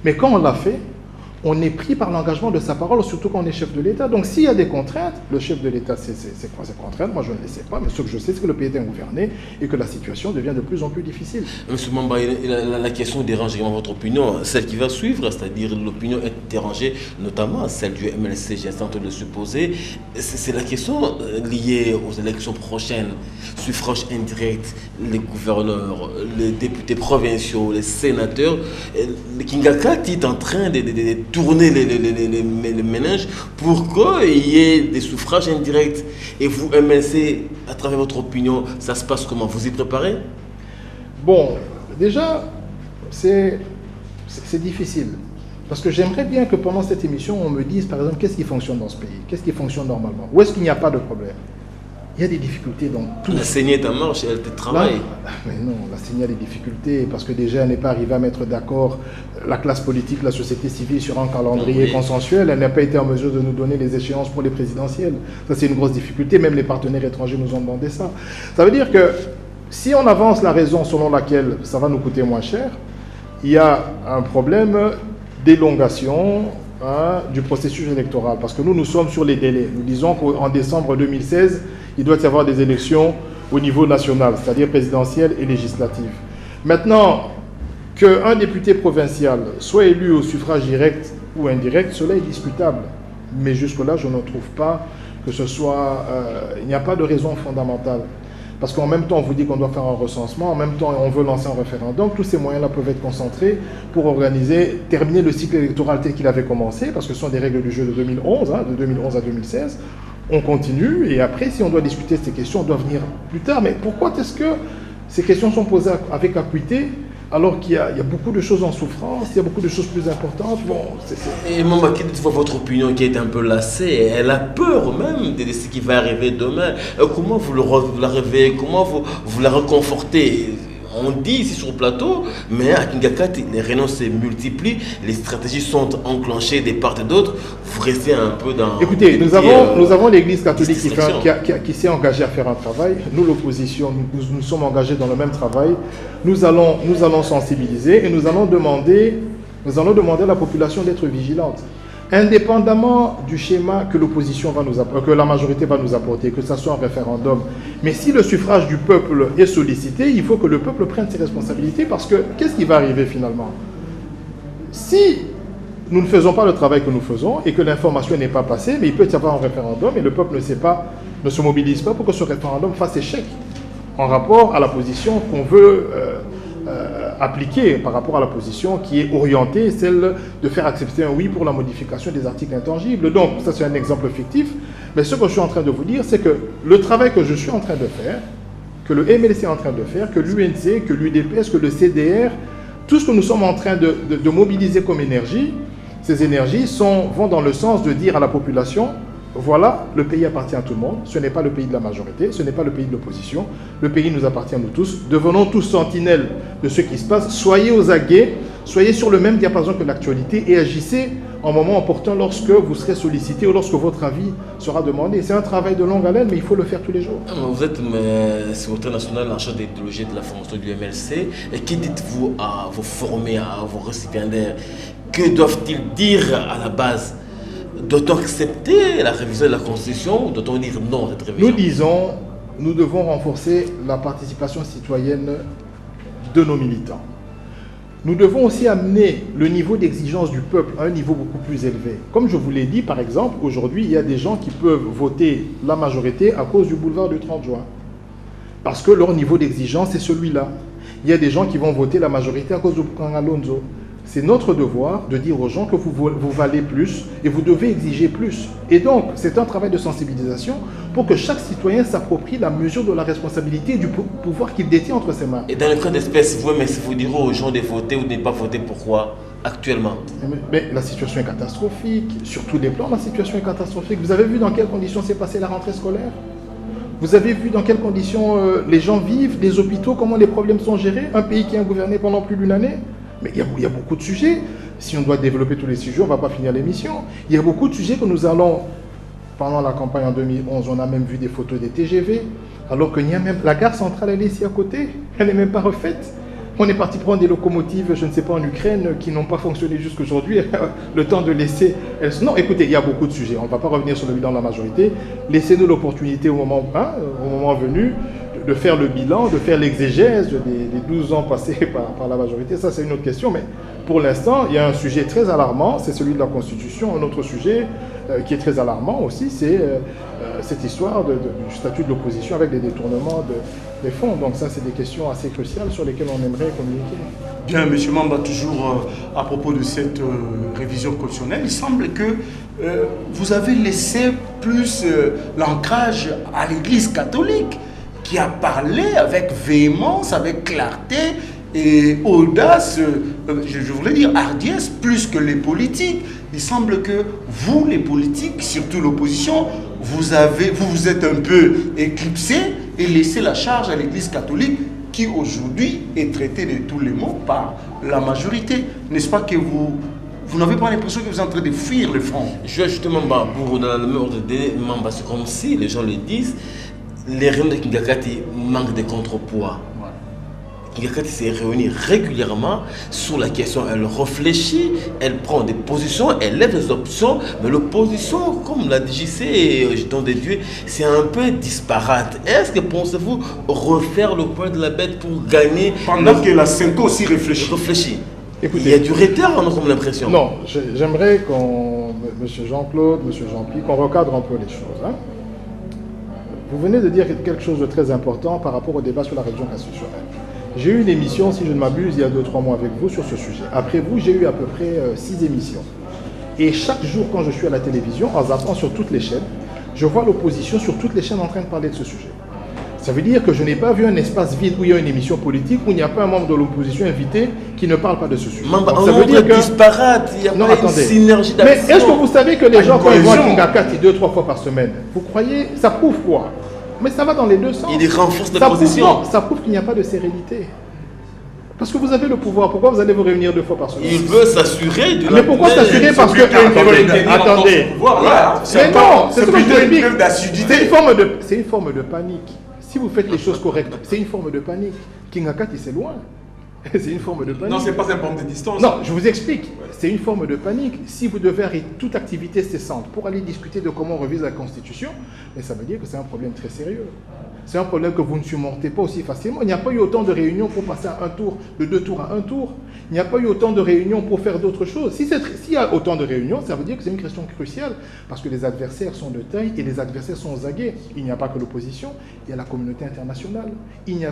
mais quand on l'a fait, on est pris par l'engagement de sa parole, surtout quand on est chef de l'État. Donc s'il y a des contraintes, le chef de l'État sait quoi ces contraintes, moi je ne les sais pas, mais ce que je sais, c'est que le pays est ingouverné et que la situation devient de plus en plus difficile. Monsieur Mamba, la question dérange également votre opinion, celle qui va suivre, c'est-à-dire l'opinion est dérangée, notamment celle du MLC, j'ai tenté de le supposer. C'est la question liée aux élections prochaines, suffrage indirect, les gouverneurs, les députés provinciaux, les sénateurs. Le Kingakati est en train de tourner les méninges pour qu'il y ait des suffrages indirects. Et vous, MLC, à travers votre opinion, ça se passe comment? Vous y préparez? Bon, déjà, c'est difficile. Parce que j'aimerais bien que pendant cette émission, on me dise, par exemple, qu'est-ce qui fonctionne dans ce pays? Qu'est-ce qui fonctionne normalement? Où est-ce qu'il n'y a pas de problème? Il y a des difficultés dans tout. La CENI est en marche, elle travaille. Là, mais non, la CENI a des difficultés parce que déjà, elle n'est pas arrivée à mettre d'accord la classe politique, la société civile sur un calendrier consensuel. Elle n'a pas été en mesure de nous donner les échéances pour les présidentielles. Ça, c'est une grosse difficulté. Même les partenaires étrangers nous ont demandé ça. Ça veut dire que si on avance la raison selon laquelle ça va nous coûter moins cher, il y a un problème d'élongation du processus électoral. Parce que nous sommes sur les délais. Nous disons qu'en décembre 2016, il doit y avoir des élections au niveau national, c'est-à-dire présidentielle et législative. Maintenant, qu'un député provincial soit élu au suffrage direct ou indirect, cela est discutable. Mais jusque-là, je ne trouve pas que ce soit... il n'y a pas de raison fondamentale. Parce qu'en même temps, on vous dit qu'on doit faire un recensement, en même temps, on veut lancer un référendum. Tous ces moyens-là peuvent être concentrés pour terminer le cycle électoral tel qu'il avait commencé, parce que ce sont des règles du jeu de 2011, de 2011 à 2016. On continue, et après, si on doit discuter de ces questions, on doit venir plus tard. Mais pourquoi est-ce que ces questions sont posées avec acuité, alors qu'il y a beaucoup de choses en souffrance, il y a beaucoup de choses plus importantes? Et Mamba, quelle est votre opinion qui est un peu lassée? Elle a peur même de ce qui va arriver demain. Comment vous la réveillez? Comment vous la réconfortez? On dit ici sur le plateau, mais à Kingakati, les réunions se multiplient, les stratégies sont enclenchées des part et d'autre. Vous restez un peu dans... Écoutez, nous avons l'Église catholique qui s'est engagée à faire un travail. Nous, l'opposition, nous sommes engagés dans le même travail. Nous allons sensibiliser et nous allons demander à la population d'être vigilante. Indépendamment du schéma que que la majorité va nous apporter, que ce soit un référendum. Mais si le suffrage du peuple est sollicité, il faut que le peuple prenne ses responsabilités, parce que qu'est-ce qui va arriver finalement? Si nous ne faisons pas le travail que nous faisons et que l'information n'est pas passée, mais il peut y avoir un référendum et le peuple ne se mobilise pas pour que ce référendum fasse échec en rapport à la position qu'on veut appliquée, par rapport à la position qui est orientée, celle de faire accepter un oui pour la modification des articles intangibles. Donc, ça c'est un exemple fictif, mais ce que je suis en train de vous dire, c'est que le travail que je suis en train de faire, que le MLC est en train de faire, que l'UNC, que l'UDPS, que le CDR, tout ce que nous sommes en train de mobiliser comme énergie, ces énergies vont dans le sens de dire à la population: voilà, le pays appartient à tout le monde, ce n'est pas le pays de la majorité, ce n'est pas le pays de l'opposition, le pays nous appartient à nous tous, devenons tous sentinelles de ce qui se passe, soyez aux aguets, soyez sur le même diapason que l'actualité et agissez en moment opportun lorsque vous serez sollicité ou lorsque votre avis sera demandé. C'est un travail de longue haleine, mais il faut le faire tous les jours. Vous êtes secrétaire national en charge de l'idéologie de la formation du MLC, et que dites-vous à vos formés, à vos récipiendaires? Que doivent-ils dire à la base? Doit-on accepter la révision de la Constitution ou doit-on dire non à cette révision? Nous disons, nous devons renforcer la participation citoyenne de nos militants. Nous devons aussi amener le niveau d'exigence du peuple à un niveau beaucoup plus élevé. Comme je vous l'ai dit, par exemple, aujourd'hui, il y a des gens qui peuvent voter la majorité à cause du boulevard du 30 juin. Parce que leur niveau d'exigence est celui-là. Il y a des gens qui vont voter la majorité à cause du Alonso. C'est notre devoir de dire aux gens que vous valez plus et vous devez exiger plus. Et donc, c'est un travail de sensibilisation pour que chaque citoyen s'approprie la mesure de la responsabilité et du pouvoir qu'il détient entre ses mains. Et dans le cas d'espèce, vous direz aux gens de voter ou de ne pas voter, pourquoi actuellement? Mais la situation est catastrophique. Sur tous les plans, la situation est catastrophique. Vous avez vu dans quelles conditions s'est passée la rentrée scolaire? Vous avez vu dans quelles conditions les gens vivent, les hôpitaux, comment les problèmes sont gérés? Un pays qui a gouverné pendant plus d'une année? Mais il y a beaucoup de sujets. Si on doit développer tous les sujets, on ne va pas finir l'émission. Il y a beaucoup de sujets que nous allons... Pendant la campagne en 2011, on a même vu des photos des TGV, alors que la gare centrale, elle est ici à côté. Elle n'est même pas refaite. On est parti prendre des locomotives, je ne sais pas, en Ukraine, qui n'ont pas fonctionné jusqu'aujourd'hui. Le temps de laisser... Non, écoutez, il y a beaucoup de sujets. On ne va pas revenir sur le bilan de la majorité. Laissez-nous l'opportunité au moment venu de faire le bilan, de faire l'exégèse des 12 ans passés par la majorité. Ça, c'est une autre question. Mais pour l'instant, il y a un sujet très alarmant, c'est celui de la Constitution. Un autre sujet qui est très alarmant aussi, c'est cette histoire du statut de l'opposition avec des détournements des fonds. Donc ça, c'est des questions assez cruciales sur lesquelles on aimerait communiquer. Bien, M. Mamba, toujours à propos de cette révision constitutionnelle, il semble que vous avez laissé plus l'ancrage à l'Église catholique, qui a parlé avec véhémence, avec clarté et audace, je voulais dire hardiesse, plus que les politiques. Il semble que vous, les politiques, surtout l'opposition, vous vous êtes un peu éclipsé et laissé la charge à l'Église catholique qui aujourd'hui est traitée de tous les maux par la majorité. N'est-ce pas que vous n'avez pas l'impression que vous êtes en train de fuir le front? Je vais justement, pour dans le même ordre d'idée, c'est comme si les gens le disent, les réunions de Kingakati manquent de contrepoids. Kingakati s'est réunie régulièrement sur la question, elle réfléchit, elle prend des positions, elle lève des options, mais l'opposition, comme l'a dit JC, Don de Dieu, c'est un peu disparate. Est-ce que pensez-vous refaire le point de la bête pour gagner? Pendant que la Cinco aussi réfléchit. Écoutez, il y a du retard, on a comme l'impression. Non, j'aimerais qu'on, monsieur Jean-Claude, monsieur Jean-Pierre, qu'on recadre un peu les choses. Hein. Vous venez de dire quelque chose de très important par rapport au débat sur la révision constitutionnelle. J'ai eu une émission, si je ne m'abuse, il y a 2-3 mois avec vous sur ce sujet. Après vous, j'ai eu à peu près 6 émissions. Et chaque jour, quand je suis à la télévision, en zappant sur toutes les chaînes, je vois l'opposition sur toutes les chaînes en train de parler de ce sujet. Ça veut dire que je n'ai pas vu un espace vide où il y a une émission politique, où il n'y a pas un membre de l'opposition invité qui ne parle pas de ce sujet. Donc, ça veut dire que disparate, il y a pas une synergie d'action. Mais est-ce que vous savez que les gens, quand ils voient Kingakati 2-3 fois par semaine, vous croyez, ça prouve quoi? Mais ça va dans les deux sens. Il renforce la position. Ça prouve qu'il n'y a pas de sérénité. Parce que vous avez le pouvoir. Pourquoi vous allez vous réunir 2 fois par semaine? Il veut s'assurer de la... Mais pourquoi s'assurer? Parce que... Attendez. Mais non, c'est une forme de panique. Si vous faites les choses correctes, c'est une forme de panique. Kingakati, c'est loin. C'est une forme de panique. Non, c'est pas un problème de distance. Non, je vous explique. C'est une forme de panique. Si vous devez arrêter toute activité cessante pour aller discuter de comment on revise la Constitution, mais ça veut dire que c'est un problème très sérieux. C'est un problème que vous ne surmontez pas aussi facilement. Il n'y a pas eu autant de réunions pour passer à un tour, de 2 tours à 1 tour. Il n'y a pas eu autant de réunions pour faire d'autres choses. S'il y a autant de réunions, ça veut dire que c'est une question cruciale, parce que les adversaires sont de taille et les adversaires sont aux aguets. Il n'y a pas que l'opposition, il y a la communauté internationale. Il y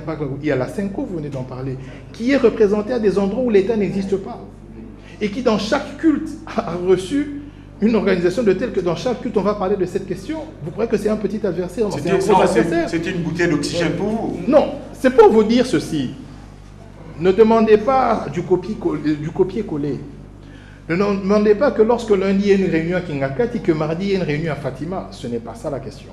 a la Cinco, vous venez d'en parler, qui est représentée à des endroits où l'État n'existe pas. Et qui, dans chaque culte, a reçu une organisation de telle que dans chaque culte, on va parler de cette question. Vous croyez que c'est un petit adversaire? C'était une bouteille d'oxygène pour vous? Non, c'est pour vous dire ceci. Ne demandez pas du copier-coller. Ne demandez pas que lorsque lundi il y a une réunion à Kingakati, que mardi il y a une réunion à Fatima. Ce n'est pas ça la question.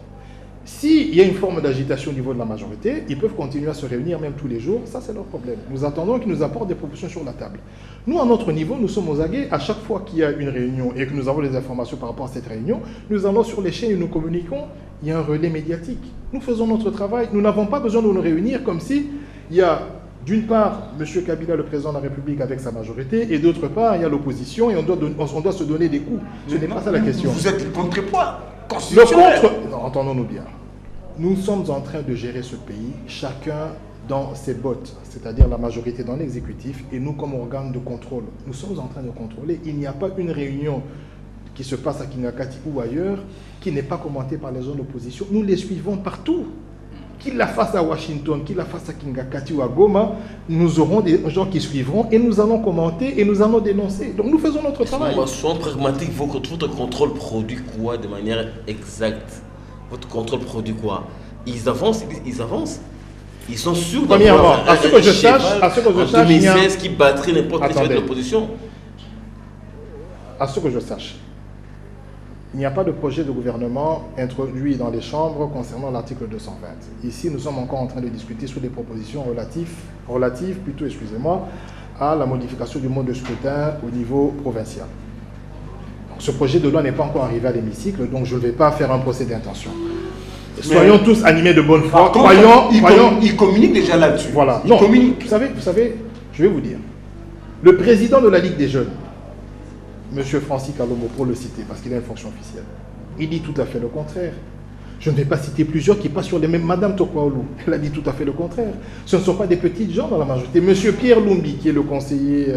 S'il y a une forme d'agitation au niveau de la majorité, ils peuvent continuer à se réunir même tous les jours. Ça, c'est leur problème. Nous attendons qu'ils nous apportent des propositions sur la table. Nous, à notre niveau, nous sommes aux aguets. À chaque fois qu'il y a une réunion et que nous avons des informations par rapport à cette réunion, nous allons sur les chaînes et nous communiquons. Il y a un relais médiatique. Nous faisons notre travail. Nous n'avons pas besoin de nous réunir comme si il y a, d'une part, M. Kabila, le président de la République, avec sa majorité, et d'autre part, il y a l'opposition et on doit se donner des coups. Ce n'est pas ça la question. Vous êtes le contrepoids. Entendons-nous bien. Nous sommes en train de gérer ce pays, chacun dans ses bottes, c'est-à-dire la majorité dans l'exécutif, et nous comme organe de contrôle. Nous sommes en train de contrôler. Il n'y a pas une réunion qui se passe à Kingakati ou ailleurs qui n'est pas commentée par les zones d'opposition. Nous les suivons partout. Qu'il la fasse à Washington, qu'il la fasse à Kingakati ou à Goma, nous aurons des gens qui suivront et nous allons commenter et nous allons dénoncer. Donc nous faisons notre travail. Soyons pragmatiques, votre contrôle produit quoi de manière exacte? Votre contrôle produit quoi? Ils avancent. Ils sont sûrs d'avoir à ce que je sache, en 2016 qui battrait n'importe quel chef de l'opposition. À ce que je sache, il n'y a pas de projet de gouvernement introduit dans les chambres concernant l'article 220. Ici, nous sommes encore en train de discuter sur des propositions relatives à la modification du mode de scrutin au niveau provincial. Donc, ce projet de loi n'est pas encore arrivé à l'hémicycle, donc je ne vais pas faire un procès d'intention. Soyons tous animés de bonne foi. Ils communiquent déjà là-dessus. Voilà. Non, vous savez, je vais vous dire. Le président de la Ligue des jeunes, M. Francis Kalomo, pour le citer, parce qu'il a une fonction officielle, il dit tout à fait le contraire. Je ne vais pas citer plusieurs qui passent sur les mêmes. Madame Tokwaolu, elle a dit tout à fait le contraire. Ce ne sont pas des petites gens dans la majorité. M. Pierre Lumbi, qui est le conseiller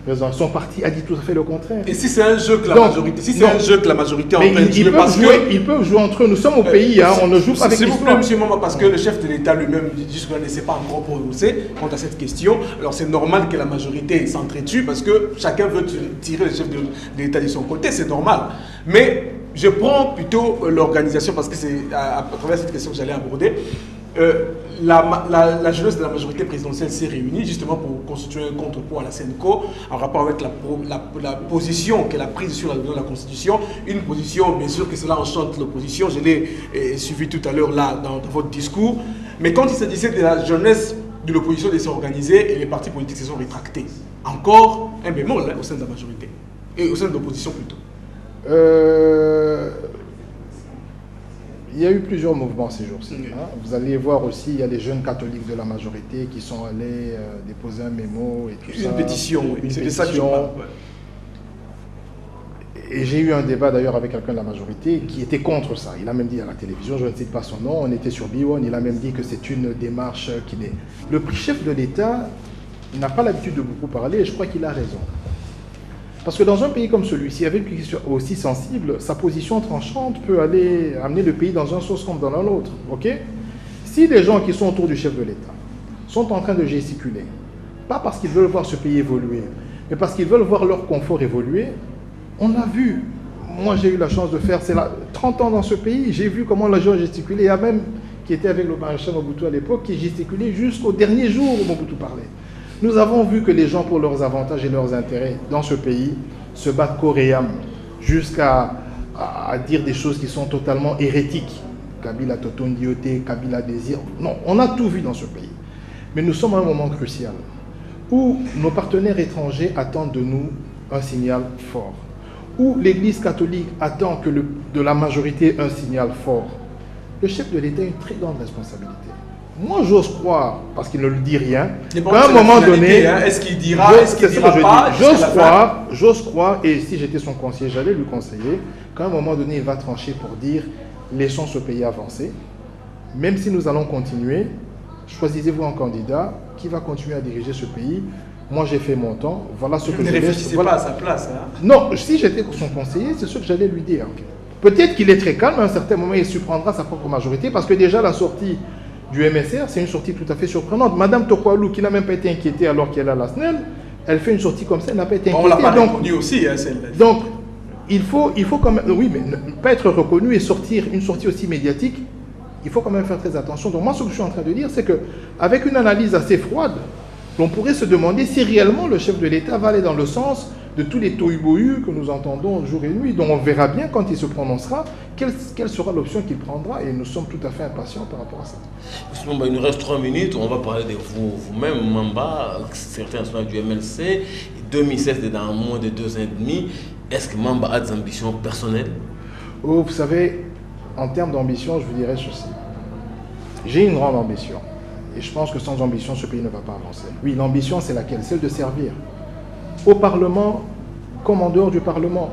président, son parti a dit tout à fait le contraire. Et si c'est un jeu que la majorité, en train de jouer, ils peuvent jouer entre eux. Nous sommes au pays, on ne joue pas avec l'histoire. S'il vous plaît, M. parce que le chef de l'État lui-même dit qu'il ne s'est pas encore prononcé quant à cette question. Alors c'est normal que la majorité s'entretue parce que chacun veut tirer le chef de l'État de son côté, c'est normal. Mais je prends plutôt l'organisation parce que c'est à travers cette question que j'allais aborder. la jeunesse de la majorité présidentielle s'est réunie justement pour constituer un contrepoids à la SENCO en rapport avec la position qu'elle a prise sur la Constitution. Une position, bien sûr que cela enchante l'opposition, je l'ai suivi tout à l'heure là dans votre discours. Mais quand il s'agissait de la jeunesse de l'opposition de s'organiser, et les partis politiques se sont rétractés. Encore un bémol au sein de la majorité, et au sein de l'opposition plutôt. Il y a eu plusieurs mouvements ces jours-ci. Vous allez voir aussi, il y a les jeunes catholiques de la majorité qui sont allés déposer un mémo et tout ça. Une pétition, oui. C'est de ça que je parle. Et j'ai eu un débat d'ailleurs avec quelqu'un de la majorité qui était contre ça. Il a même dit à la télévision, je ne cite pas son nom, on était sur B1, il a même dit que c'est une démarche qui n'est... Le chef de l'État n'a pas l'habitude de beaucoup parler et je crois qu'il a raison. Parce que dans un pays comme celui-ci, avec une question aussi sensible, sa position tranchante peut aller amener le pays dans un sens comme dans l'autre. Ok? Si les gens qui sont autour du chef de l'État sont en train de gesticuler, pas parce qu'ils veulent voir ce pays évoluer, mais parce qu'ils veulent voir leur confort évoluer, on a vu. Moi, j'ai eu la chance de faire 30 ans dans ce pays, j'ai vu comment les gens gesticulaient. Il y a même qui était avec le maréchal Mobutu à l'époque qui gesticulait jusqu'au dernier jour où Mobutu parlait. Nous avons vu que les gens, pour leurs avantages et leurs intérêts dans ce pays, se battent corps et âme jusqu'à dire des choses qui sont totalement hérétiques. Kabila Totondioté, Kabila Désir. Non, on a tout vu dans ce pays. Mais nous sommes à un moment crucial où nos partenaires étrangers attendent de nous un signal fort, où l'Église catholique attend de la majorité un signal fort. Le chef de l'État a une très grande responsabilité. Moi, j'ose croire, parce qu'il ne le dit rien, qu'à un moment donné... Est-ce qu'il dira, est-ce qu'il dira pas? J'ose croire, et si j'étais son conseiller, j'allais lui conseiller, qu'à un moment donné, il va trancher pour dire, laissons ce pays avancer. Même si nous allons continuer, choisissez-vous un candidat qui va continuer à diriger ce pays. Moi, j'ai fait mon temps, voilà ce que je laisse. Ne réfléchissez pas à sa place. Hein? Non, si j'étais son conseiller, c'est ce que j'allais lui dire. Peut-être qu'il est très calme, à un certain moment, il surprendra sa propre majorité, parce que déjà, la sortie du MSR, c'est une sortie tout à fait surprenante. Madame Tokwalou, qui n'a même pas été inquiétée alors qu'elle est à la SNEL, elle fait une sortie comme ça, elle n'a pas été inquiétée. On l'a pas reconnue aussi, hein, celle-là. Donc, il faut quand même, oui, mais ne pas être reconnu et sortir une sortie aussi médiatique, il faut quand même faire très attention. Donc moi, ce que je suis en train de dire, c'est qu'avec une analyse assez froide, on pourrait se demander si réellement le chef de l'État va aller dans le sens de tous les tohu-bohu que nous entendons jour et nuit. Donc on verra bien quand il se prononcera quelle sera l'option qu'il prendra, et nous sommes tout à fait impatients par rapport à ça. Il nous reste 3 minutes, on va parler de vous-même, Mamba. Certains sont du MLC, 2016 est dans moins de 2 ans et demi. Est-ce que Mamba a des ambitions personnelles? Oh, vous savez, en termes d'ambition, je vous dirais ceci. J'ai une grande ambition. Et je pense que sans ambition, ce pays ne va pas avancer. Oui, l'ambition, c'est laquelle? Celle de servir. Au Parlement, comme en dehors du Parlement,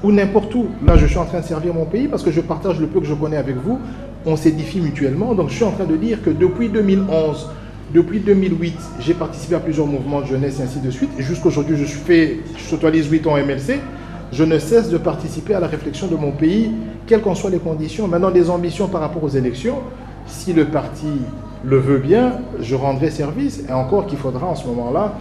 ou n'importe où. Là, je suis en train de servir mon pays parce que je partage le peu que je connais avec vous. On s'édifie mutuellement. Donc, je suis en train de dire que depuis 2011, depuis 2008, j'ai participé à plusieurs mouvements de jeunesse et ainsi de suite. Et jusqu'aujourd'hui, je totalise 8 ans MLC. Je ne cesse de participer à la réflexion de mon pays, quelles qu'en soient les conditions. Maintenant, des ambitions par rapport aux élections, si le parti le veut bien, je rendrai service. Et encore qu'il faudra en ce moment-là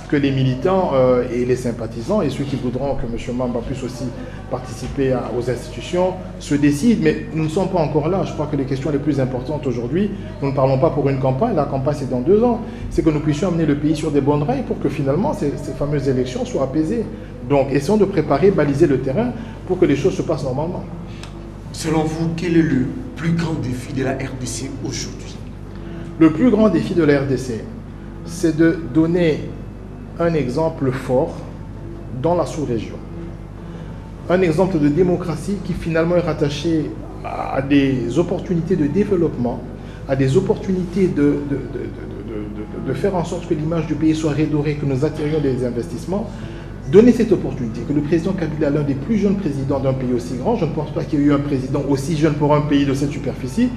que les militants et les sympathisants et ceux qui voudront que M. Mamba puisse aussi participer aux institutions se décident. Mais nous ne sommes pas encore là. Je crois que les questions les plus importantes aujourd'hui, nous ne parlons pas pour une campagne. La campagne, c'est dans 2 ans. C'est que nous puissions amener le pays sur des bonnes rails pour que finalement ces fameuses élections soient apaisées. Donc, essayons de préparer, baliser le terrain pour que les choses se passent normalement. Selon vous, quel est le plus grand défi de la RDC aujourd'hui? Le plus grand défi de la RDC, c'est de donner un exemple fort dans la sous-région. Un exemple de démocratie qui finalement est rattaché à des opportunités de développement, à des opportunités de faire en sorte que l'image du pays soit redorée, que nous attirions des investissements. Donner cette opportunité, que le président Kabila, l'un des plus jeunes présidents d'un pays aussi grand, je ne pense pas qu'il y ait eu un président aussi jeune pour un pays de cette superficie,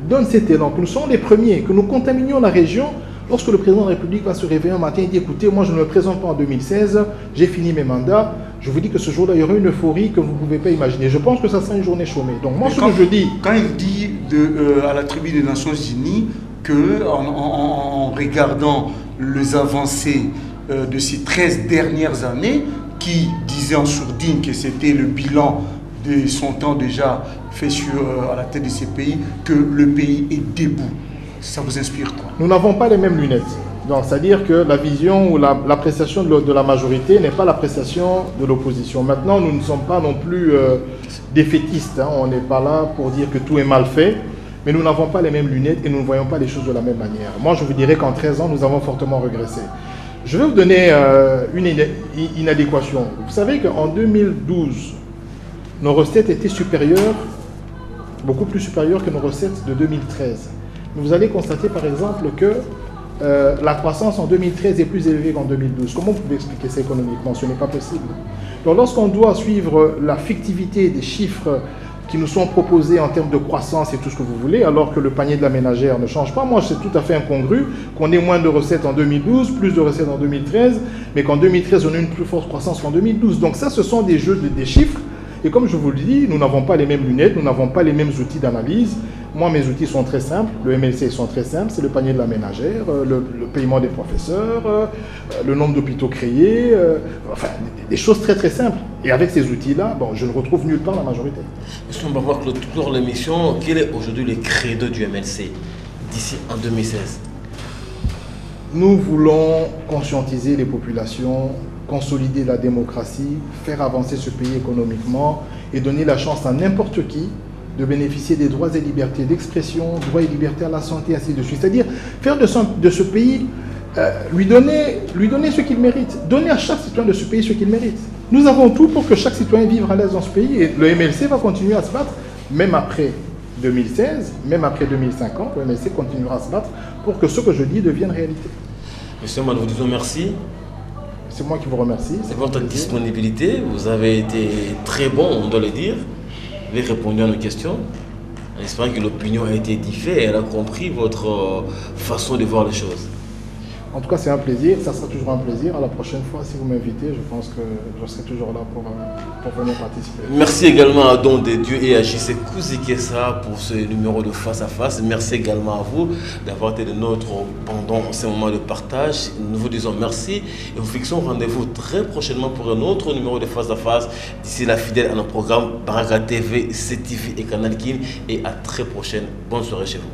donne cet élan, que nous sommes les premiers, que nous contaminions la région. Lorsque le président de la République va se réveiller un matin et dit, écoutez, moi je ne me présente pas en 2016, j'ai fini mes mandats, je vous dis que ce jour-là, il y aura une euphorie que vous ne pouvez pas imaginer. Je pense que ça sera une journée chômée. Donc moi, ce que je dis... Quand il dit à la tribune des Nations Unies qu'en regardant les avancées de ces 13 dernières années, qui disait en sourdine que c'était le bilan de son temps déjà fait à la tête de ces pays, que le pays est debout. Ça vous inspire quoi? Nous n'avons pas les mêmes lunettes. Donc, c'est-à-dire que la vision ou l'appréciation de la majorité n'est pas l'appréciation de l'opposition. Maintenant, nous ne sommes pas non plus défaitistes. Hein. On n'est pas là pour dire que tout est mal fait, mais nous n'avons pas les mêmes lunettes et nous ne voyons pas les choses de la même manière. Moi, je vous dirais qu'en 13 ans, nous avons fortement régressé. Je vais vous donner une inadéquation. Vous savez qu'en 2012, nos recettes étaient supérieures, beaucoup plus supérieures que nos recettes de 2013. Mais vous allez constater par exemple que la croissance en 2013 est plus élevée qu'en 2012. Comment vous pouvez expliquer ça économiquement? Ce n'est pas possible. Donc lorsqu'on doit suivre la fictivité des chiffres qui nous sont proposés en termes de croissance et tout ce que vous voulez, alors que le panier de la ménagère ne change pas, moi c'est tout à fait incongru qu'on ait moins de recettes en 2012, plus de recettes en 2013, mais qu'en 2013 on ait une plus forte croissance qu'en 2012. Donc ça, ce sont des jeux des chiffres. Et comme je vous le dis, nous n'avons pas les mêmes lunettes, nous n'avons pas les mêmes outils d'analyse. Moi, mes outils sont très simples, le MLC sont très simples, c'est le panier de la ménagère, le paiement des professeurs, le nombre d'hôpitaux créés, enfin, des choses très très simples. Et avec ces outils-là, bon, je ne retrouve nulle part la majorité. Monsieur, on va voir clore l'émission. Quel est aujourd'hui le credo du MLC d'ici en 2016? Nous voulons conscientiser les populations, consolider la démocratie, faire avancer ce pays économiquement et donner la chance à n'importe qui de bénéficier des droits et libertés d'expression, droits et libertés à la santé, ainsi de suite. C'est-à-dire faire de ce pays, lui donner ce qu'il mérite, donner à chaque citoyen de ce pays ce qu'il mérite. Nous avons tout pour que chaque citoyen vive à l'aise dans ce pays et le MLC va continuer à se battre, même après 2016, même après 2050, le MLC continuera à se battre pour que ce que je dis devienne réalité. Monsieur, nous vous disons merci. C'est moi qui vous remercie. C'est votre disponibilité. Vous avez été très bon, on doit le dire. Vous avez répondu à nos questions. En espérant que l'opinion a été édifiée et elle a compris votre façon de voir les choses. En tout cas, c'est un plaisir. Ça sera toujours un plaisir. À la prochaine fois, si vous m'invitez, je pense que je serai toujours là pour venir participer. Merci également à Don de Dieu et à JC Kouzikessa pour ce numéro de Face à Face. Merci également à vous d'avoir été de notre pendant ces moments de partage. Nous vous disons merci et vous fixons rendez-vous très prochainement pour un autre numéro de Face à Face. D'ici là, fidèle à nos programmes Baraka TV, CTV et Canal Kin. Et à très prochaine. Bonne soirée chez vous.